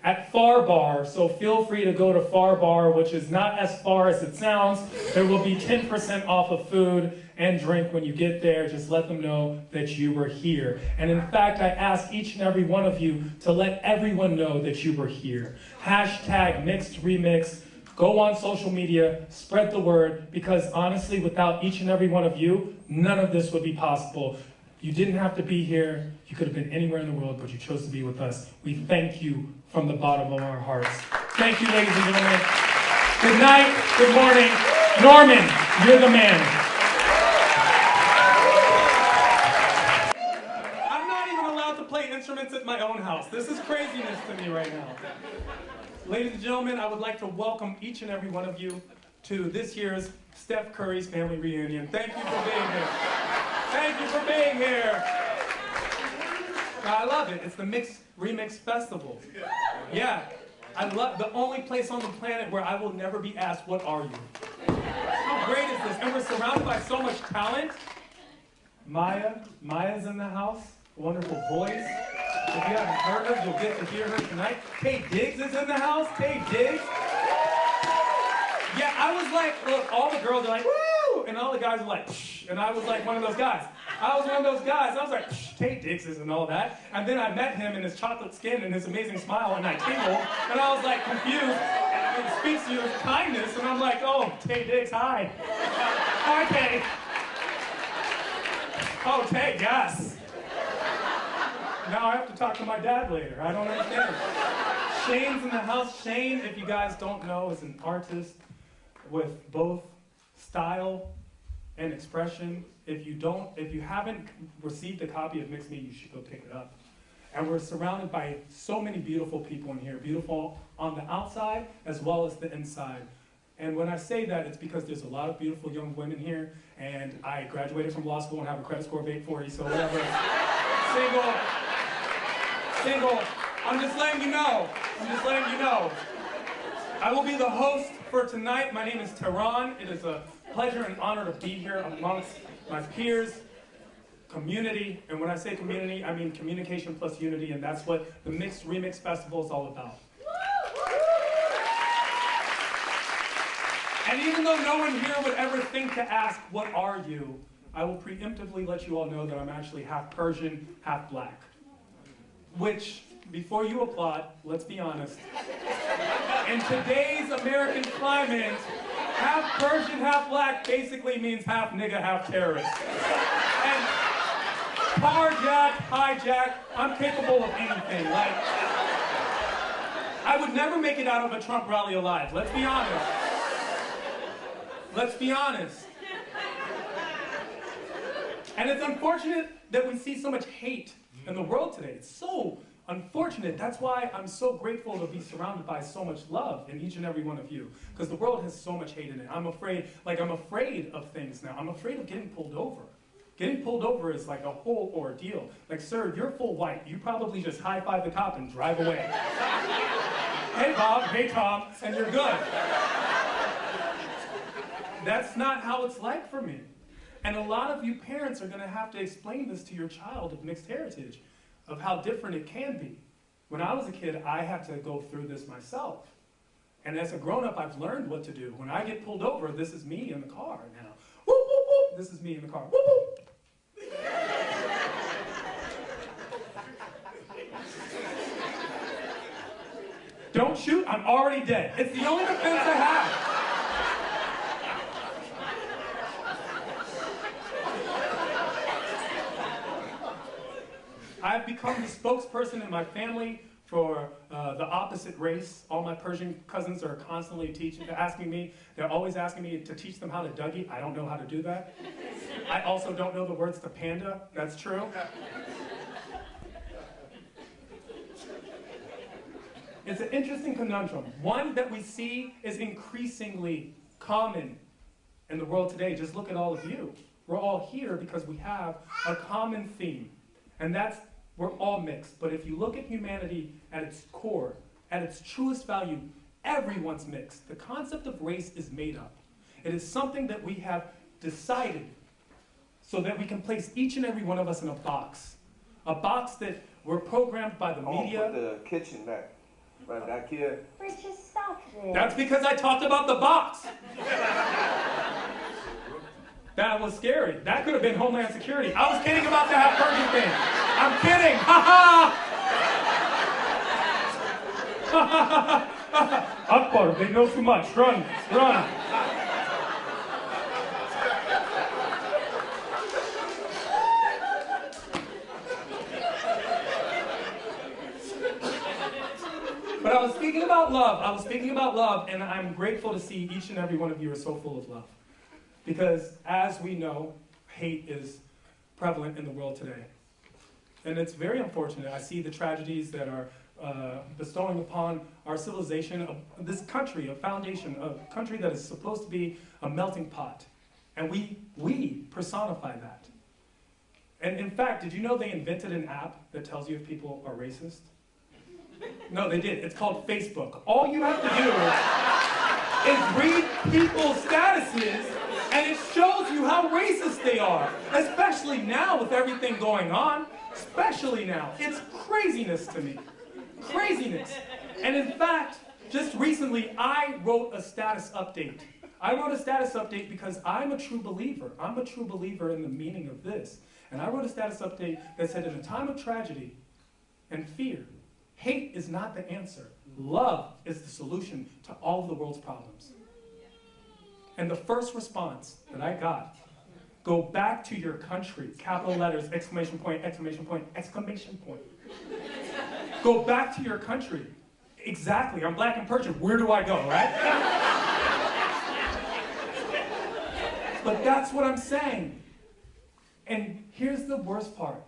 at Far Bar, so feel free to go to Far Bar, which is not as far as it sounds. There will be 10% off of food and drink when you get there. Just let them know that you were here. And in fact, I ask each and every one of you to let everyone know that you were here. Hashtag Mixed Remix. Go on social media, spread the word, because honestly, without each and every one of you, none of this would be possible. You didn't have to be here. You could have been anywhere in the world, but you chose to be with us. We thank you from the bottom of our hearts. Thank you, ladies and gentlemen. Good night, good morning. Norman, you're the man. I'm not even allowed to play instruments at my own house. This is craziness to me right now. Ladies and gentlemen, I would like to welcome each and every one of you to this year's Steph Curry's family reunion. Thank you for being here. Thank you for being here. I love it. It's the Mixed Remix Festival. Yeah, I love the only place on the planet where I will never be asked, what are you? How great is this? And we're surrounded by so much talent. Maya's in the house. Wonderful voice. If you haven't heard her, you'll get to hear her tonight. Tay Diggs is in the house. Tay Diggs. Yeah, I was like, look, all the girls are like, woo! And all the guys are like, psh. And I was like one of those guys. I was one of those guys. I was like, psh, Tay Diggs and all that. And then I met him in his chocolate skin and his amazing smile, and I tingled. And I was like confused. And it speaks to you with kindness. And I'm like, oh, Tay Diggs, hi. Hi, Tay. Oh, Tay, yes. Now I have to talk to my dad later. I don't understand. Shane's in the house. Shane, if you guys don't know, is an artist with both style and expression. If you haven't received a copy of Mixed Me, you should go pick it up. And we're surrounded by so many beautiful people in here, beautiful on the outside as well as the inside. And when I say that, it's because there's a lot of beautiful young women here, and I graduated from law school and have a credit score of 840, so whatever. Single. I'm just letting you know. I will be the host for tonight. My name is Tehran. It is a pleasure and honor to be here amongst my peers, community. And when I say community, I mean communication plus unity, and that's what the Mixed Remix Festival is all about. And even though no one here would ever think to ask, what are you? I will preemptively let you all know that I'm actually half Persian, half black. Which, before you applaud, let's be honest, in today's American climate, half Persian, half black basically means half nigga, half terrorist. And carjack, hijack, I'm capable of anything. Like, I would never make it out of a Trump rally alive, let's be honest. Let's be honest. And it's unfortunate that we see so much hate in the world today. It's so unfortunate. That's why I'm so grateful to be surrounded by so much love in each and every one of you. Because the world has so much hate in it. I'm afraid of things now. I'm afraid of getting pulled over. Getting pulled over is like a whole ordeal. Like, sir, you're full white. You probably just high-five the cop and drive away. Hey, Bob. Hey, Tom. And you're good. That's not how it's like for me. And a lot of you parents are going to have to explain this to your child of mixed heritage, of how different it can be. When I was a kid, I had to go through this myself. And as a grown-up, I've learned what to do. When I get pulled over, this is me in the car now. Whoop, whoop, whoop. This is me in the car. Whoop, whoop. Don't shoot, I'm already dead. It's the only defense I have. I've become the spokesperson in my family for the opposite race. All my Persian cousins are constantly asking me, they're always asking me to teach them how to Dougie. I don't know how to do that. I also don't know the words to panda. That's true. It's an interesting conundrum. One that we see is increasingly common in the world today. Just look at all of you. We're all here because we have a common theme. And that's, we're all mixed. But if you look at humanity at its core, at its truest value, everyone's mixed. The concept of race is made up. It is something that we have decided so that we can place each and every one of us in a box. A box that we're programmed by the media. Put the kitchen back. Right back here. Richard, stop this. That's because I talked about the box. That was scary. That could have been Homeland Security. I was kidding about the half Persian thing. I'm kidding. Ha ha. Akbar, they know too much. Run, run. But I was speaking about love. I was speaking about love, and I'm grateful to see each and every one of you are so full of love. Because as we know, hate is prevalent in the world today. And it's very unfortunate. I see the tragedies that are bestowing upon our civilization, this country, a foundation, a country that is supposed to be a melting pot. And we personify that. And in fact, did you know they invented an app that tells you if people are racist? No, they did. It's called Facebook. All you have to do is read people's statuses, and it shows you how racist they are. Especially now with everything going on. Especially now. It's craziness to me. Craziness. And in fact, just recently, I wrote a status update. I wrote a status update because I'm a true believer. I'm a true believer in the meaning of this. And I wrote a status update that said, in a time of tragedy and fear, hate is not the answer. Love is the solution to all of the world's problems. And the first response that I got, go back to your country, capital letters, exclamation point, exclamation point, exclamation point. Go back to your country. Exactly, I'm black and Persian, where do I go, right? But that's what I'm saying. And here's the worst part.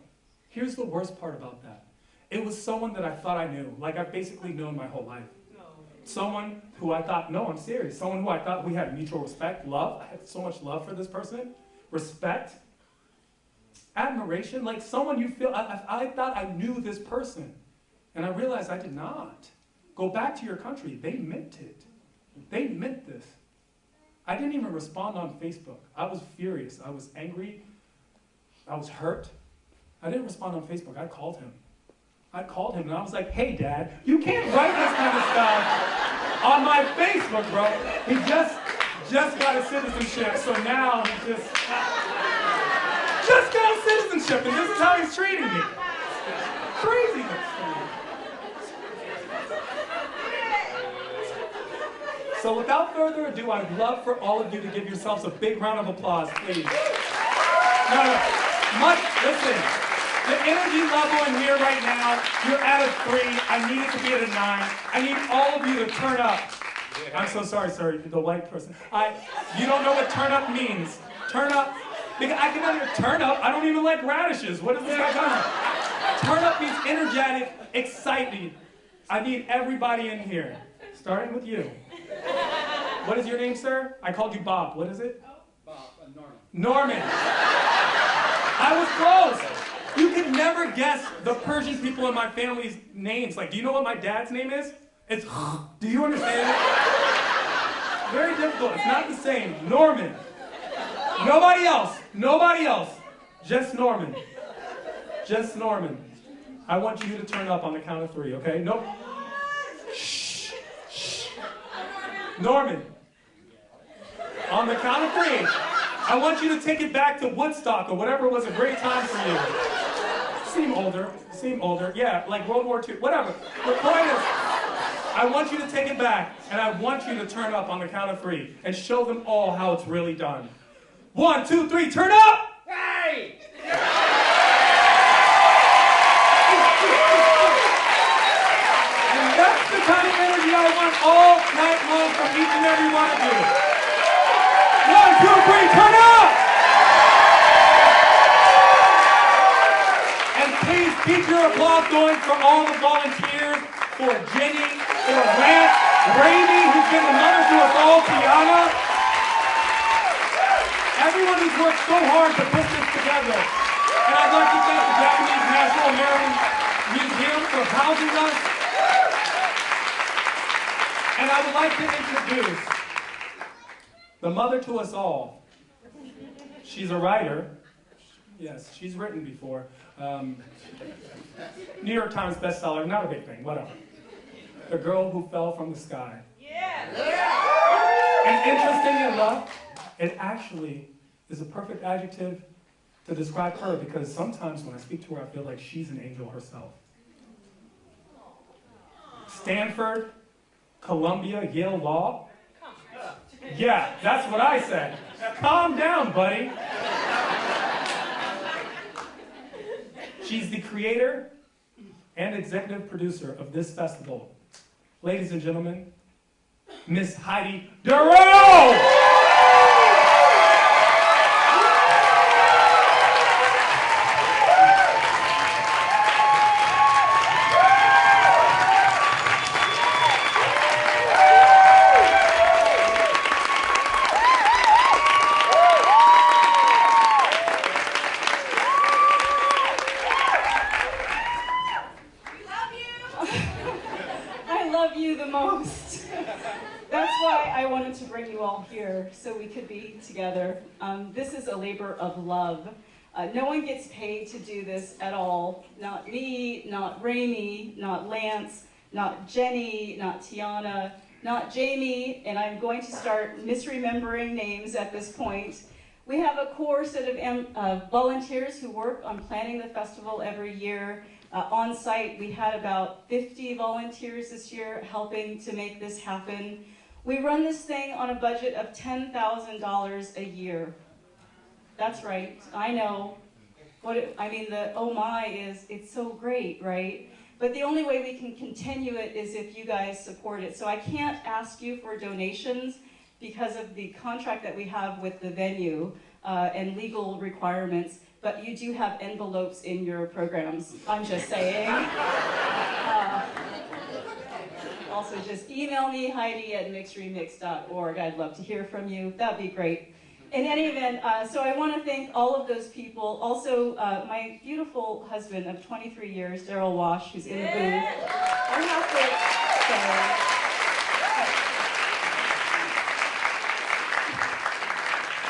Here's the worst part about that. It was someone that I thought I knew, like I've basically known my whole life. Someone who I thought, no, I'm serious. Someone who I thought we had mutual respect, love. I had so much love for this person. Respect. Admiration. Like someone you feel, I thought I knew this person. And I realized I did not. Go back to your country. They meant it. They meant this. I didn't even respond on Facebook. I was furious. I was angry. I was hurt. I didn't respond on Facebook. I called him. I called him and I was like, hey Dad, you can't write this kind of stuff on my Facebook, bro. He just got a citizenship, so now he just got a citizenship, and this is how he's treating me. Craziness. So without further ado, I'd love for all of you to give yourselves a big round of applause, please. No. Listen. The energy level in here right now, you're at a 3. I need it to be at a 9. I need all of you to turn up. I'm so sorry, sir, the white person. You don't know what turn up means. Turn up, because I can under turn up. I don't even like radishes. What is this guy talking about? Turn up means energetic, exciting. I need everybody in here, starting with you. What is your name, sir? I called you Bob. What is it? Bob, Norman. Norman. I was close. You can never guess the Persian people in my family's names. Like, do you know what my dad's name is? It's do you understand it? Very difficult. It's not the same. Norman. Nobody else. Nobody else. Just Norman. Just Norman. I want you to turn up on the count of 3, okay? Nope. Shh. Shh. Norman. On the count of 3. I want you to take it back to Woodstock or whatever was a great time for you. Seem older. Yeah, like World War II, whatever. The point is, I want you to take it back, and I want you to turn up on the count of 3 and show them all how it's really done. 1, 2, 3, turn up! Hey! And that's the kind of energy I want all night long from each and every one of you. 1, 2, 3, turn up! And please keep your applause going for all the volunteers, for Jenny, for Rance, Rainy, who's been the mother to us all, Tiana. everyone who's worked so hard to put this together. And I'd like to thank the Japanese National American Museum for housing us. And I would like to introduce the mother to us all. She's a writer. Yes, she's written before. New York Times bestseller, not a big thing, whatever. The Girl Who Fell from the Sky. And interesting enough, it actually is a perfect adjective to describe her, because sometimes when I speak to her, I feel like she's an angel herself. Stanford, Columbia, Yale Law. Yeah, that's what I said. Calm down, buddy. She's the creator and executive producer of this festival. Ladies and gentlemen, Miss Heidi Dub! So we could be together. This is a labor of love. No one gets paid to do this at all. Not me, not Raimi, not Lance, not Jenny, not Tiana, not Jamie, and I'm going to start misremembering names at this point. We have a core set of volunteers who work on planning the festival every year. On site, we had about 50 volunteers this year helping to make this happen. We run this thing on a budget of $10,000 a year. That's right, I know. The oh my is, it's so great, right? But the only way we can continue it is if you guys support it. So I can't ask you for donations because of the contract that we have with the venue and legal requirements, but you do have envelopes in your programs, I'm just saying. Also, just email me, Heidi@mixedremix.org. I'd love to hear from you. That'd be great. In any event, so I want to thank all of those people. Also, my beautiful husband of 23 years, Daryl Wash, who's in the booth. I have to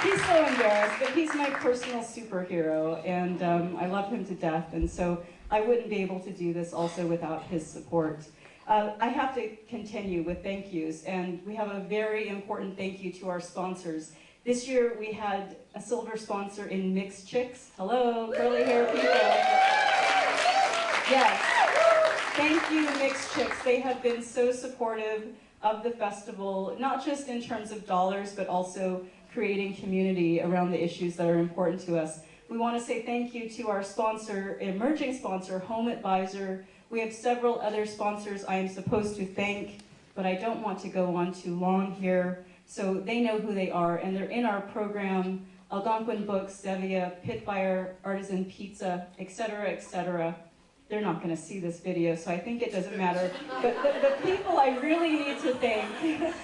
say, he's so embarrassed, but he's my personal superhero, and I love him to death, and so I wouldn't be able to do this also without his support. I have to continue with thank yous, and we have a very important thank you to our sponsors. This year we had a silver sponsor in Mixed Chicks. Hello, curly hair people. Yes, thank you, Mixed Chicks. They have been so supportive of the festival, not just in terms of dollars, but also creating community around the issues that are important to us. We want to say thank you to our sponsor, emerging sponsor, Home Advisor. We have several other sponsors I am supposed to thank, but I don't want to go on too long here. So they know who they are, and they're in our program: Algonquin Books, Zevia, Pitfire, Artisan Pizza, etc., etc. They're not going to see this video, so I think it doesn't matter. But the people I really need to thank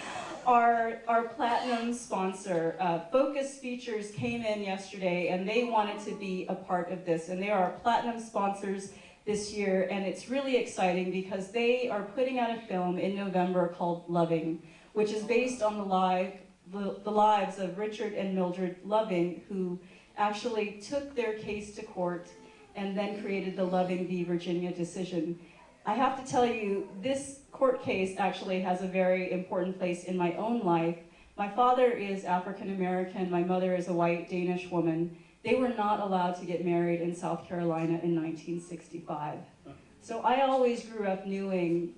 are our platinum sponsor. Focus Features came in yesterday, and they wanted to be a part of this, and they are our platinum sponsors this year, and it's really exciting because they are putting out a film in November called Loving, which is based on the lives of Richard and Mildred Loving, who actually took their case to court and then created the Loving v. Virginia decision. I have to tell you, this court case actually has a very important place in my own life. My father is African American, my mother is a white Danish woman. They were not allowed to get married in South Carolina in 1965. So I always grew up knowing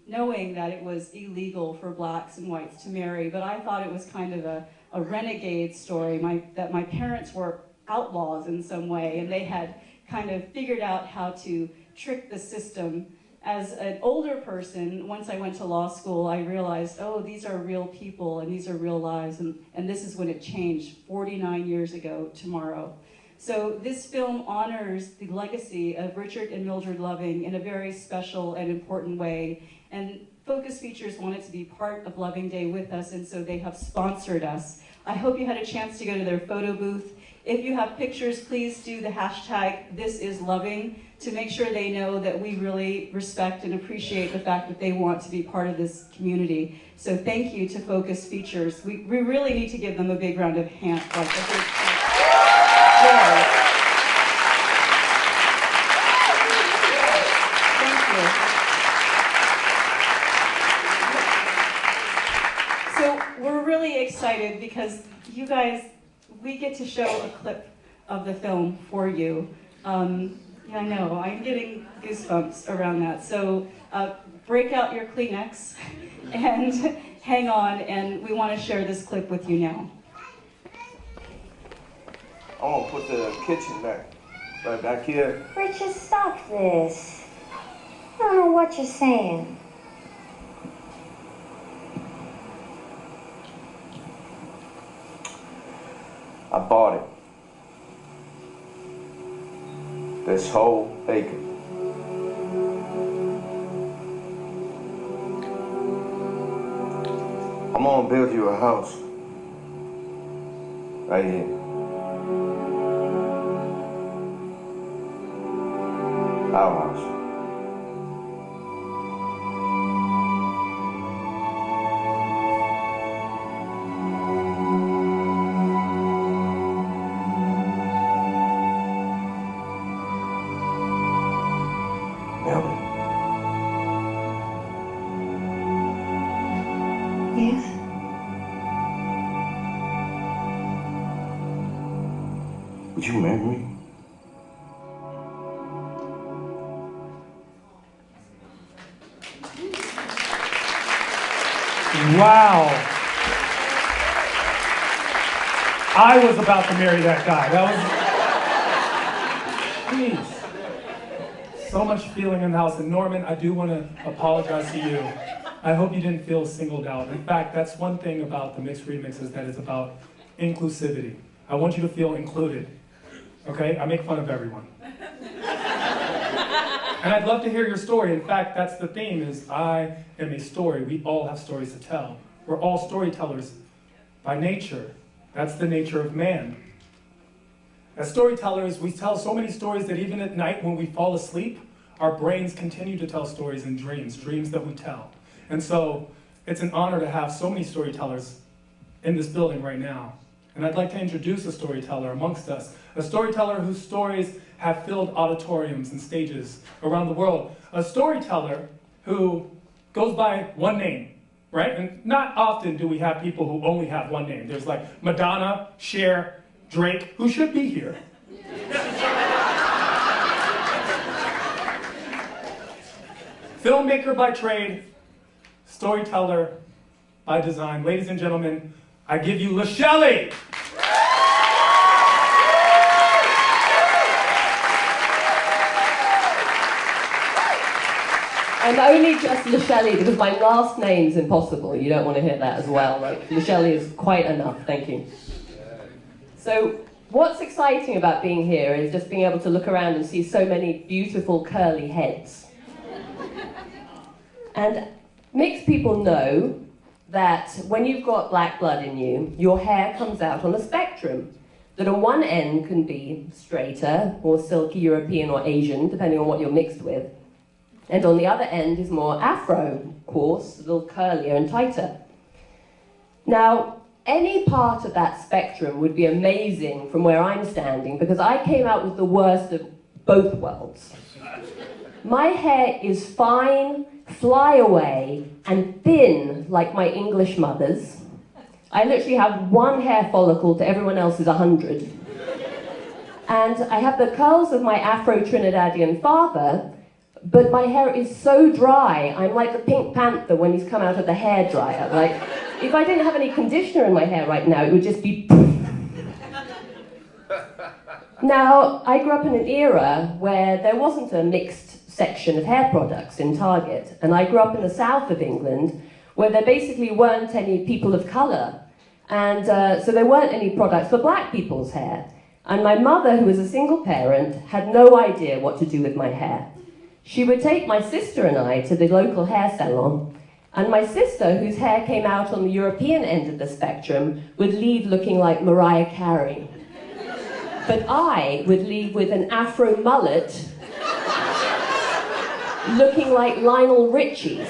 that it was illegal for blacks and whites to marry, but I thought it was kind of a renegade story, that my parents were outlaws in some way, and they had kind of figured out how to trick the system. As an older person, once I went to law school, I realized, oh, these are real people and these are real lives, and this is when it changed 49 years ago tomorrow. So this film honors the legacy of Richard and Mildred Loving in a very special and important way. And Focus Features wanted to be part of Loving Day with us, and so they have sponsored us. I hope you had a chance to go to their photo booth. If you have pictures, please do the hashtag #ThisIsLoving to make sure they know that we really respect and appreciate the fact that they want to be part of this community. So thank you to Focus Features. We really need to give them a big round of hands. Like a big yeah. Really excited because you guys, we get to show a clip of the film for you. Yeah, I know, I'm getting goosebumps around that. So break out your Kleenex and hang on, and we want to share this clip with you now. I'm gonna put the kitchen back, right back here. Richard, stop this. I don't know what you're saying. I bought it. This whole acre. I'm gonna build you a house. Right here. Our house. Yes? Would you marry me? Wow. I was about to marry that guy. That was, jeez. So much feeling in the house. And Norman, I do want to apologize to you. I hope you didn't feel singled out. In fact, that's one thing about the mixed remixes that is about inclusivity. I want you to feel included. Okay? I make fun of everyone. And I'd love to hear your story. In fact, that's the theme, is I am a story. We all have stories to tell. We're all storytellers by nature. That's the nature of man. As storytellers, we tell so many stories that even at night when we fall asleep, our brains continue to tell stories in dreams, dreams that we tell. And so it's an honor to have so many storytellers in this building right now. And I'd like to introduce a storyteller amongst us, a storyteller whose stories have filled auditoriums and stages around the world, a storyteller who goes by one name, right? And not often do we have people who only have one name. There's like Madonna, Cher, Drake, who should be here. Filmmaker by trade, storyteller by design. Ladies and gentlemen, I give you LaShelly. And only just LaShelly, because my last name's impossible. You don't want to hear that as well. Like, LaShelly is quite enough, thank you. So, what's exciting about being here is just being able to look around and see so many beautiful curly heads. And mixed people know that when you've got black blood in you, your hair comes out on a spectrum. That on one end can be straighter, or silky European or Asian, depending on what you're mixed with. And on the other end is more Afro, coarse, a little curlier and tighter. Now, any part of that spectrum would be amazing from where I'm standing, because I came out with the worst of both worlds. My hair is fine, fly away, and thin like my English mother's. I literally have one hair follicle to everyone else's 100. And I have the curls of my Afro-Trinidadian father, but my hair is so dry, I'm like the Pink Panther when he's come out of the hairdryer. Like, if I didn't have any conditioner in my hair right now, it would just be... Now, I grew up in an era where there wasn't a mixed section of hair products in Target, and I grew up in the south of England where there basically weren't any people of colour, and so there weren't any products for black people's hair. And my mother, who was a single parent, had no idea what to do with my hair. She would take my sister and I to the local hair salon, and my sister, whose hair came out on the European end of the spectrum, would leave looking like Mariah Carey. but I would leave with an afro mullet looking like Lionel Richie's.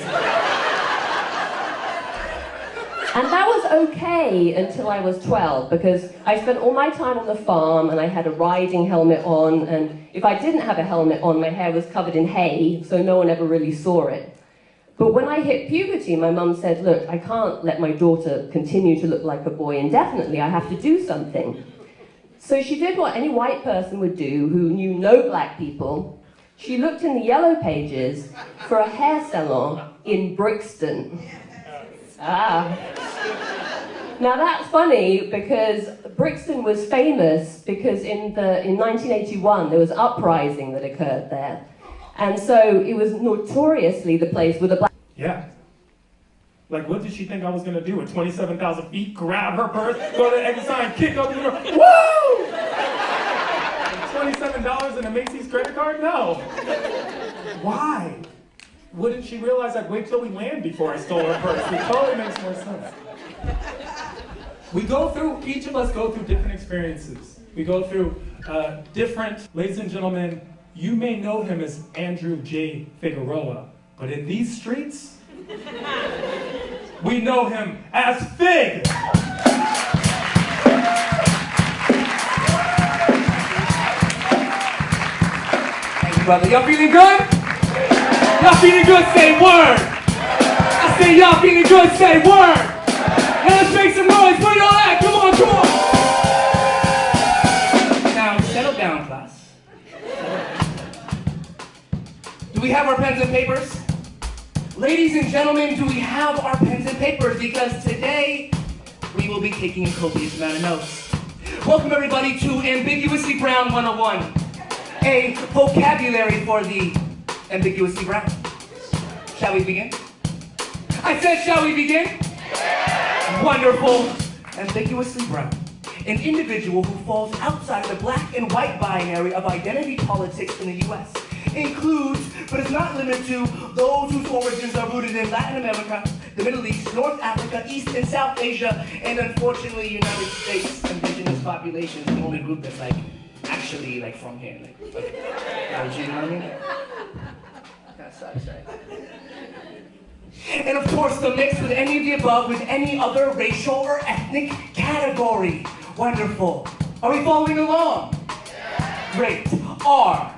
And that was okay until I was 12, because I spent all my time on the farm and I had a riding helmet on, and if I didn't have a helmet on, my hair was covered in hay, so no one ever really saw it. But when I hit puberty, my mum said, look, I can't let my daughter continue to look like a boy indefinitely, I have to do something. So she did what any white person would do who knew no black people. She looked in the yellow pages for a hair salon in Brixton. Now that's funny because Brixton was famous because in 1981 there was an uprising that occurred there. And so it was notoriously the place with a black... Yeah. Like, what did she think I was gonna do at 27,000 feet? Grab her purse, go to the exit sign, kick up the door, woo! $27 in a Macy's credit card? No. Why? Wouldn't she realize I'd wait till we land before I stole her purse? It totally makes more sense. Each of us go through different experiences. We go through ladies and gentlemen, you may know him as Andrew J. Figueroa, but in these streets, we know him as Fig. Thank you, brother. Y'all feeling good? Y'all feeling good? Say word. I say y'all feeling good? Say word. Now let's make some noise. Where y'all at? Come on, come on. Now settle down, class. Do we have our pens and papers? Ladies and gentlemen, do we have our pens and papers? Because today, we will be taking a copious amount of notes. Welcome everybody to Ambiguously Brown 101, a vocabulary for the ambiguously brown. Shall we begin? I said, shall we begin? Wonderful. Ambiguously brown. An individual who falls outside the black and white binary of identity politics in the U.S. includes, but is not limited to, those whose origins are rooted in Latin America, the Middle East, North Africa, East and South Asia, and unfortunately, United States indigenous population is the only group that's actually from here. You know what I mean? That sucks, right? And of course, the mix with any of the above with any other racial or ethnic category. Wonderful. Are we following along? Great. R.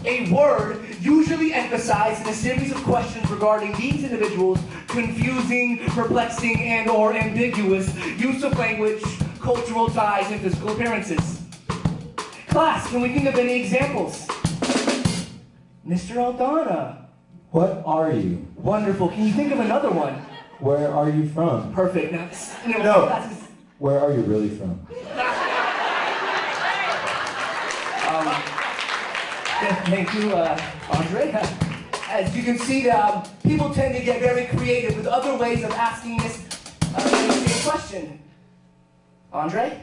A word usually emphasized in a series of questions regarding these individuals' confusing, perplexing, and or ambiguous use of language, cultural ties, and physical appearances. Class, can we think of any examples? Mr. Aldana. What are you? Wonderful. Can you think of another one? Where are you from? Perfect. Now, no. Where are you really from? Thank you, Andre. As you can see, people tend to get very creative with other ways of asking this same question. Andre?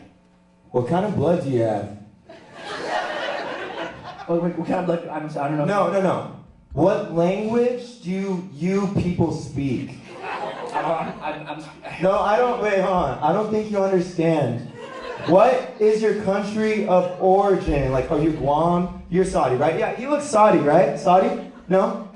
What kind of blood do you have? What kind of blood? I don't know. No. What language do you people speak? No, I don't. Wait, hold on. I don't think you understand. What is your country of origin? Are you Guam? You're Saudi, right? Yeah, you look Saudi, right? Saudi? No?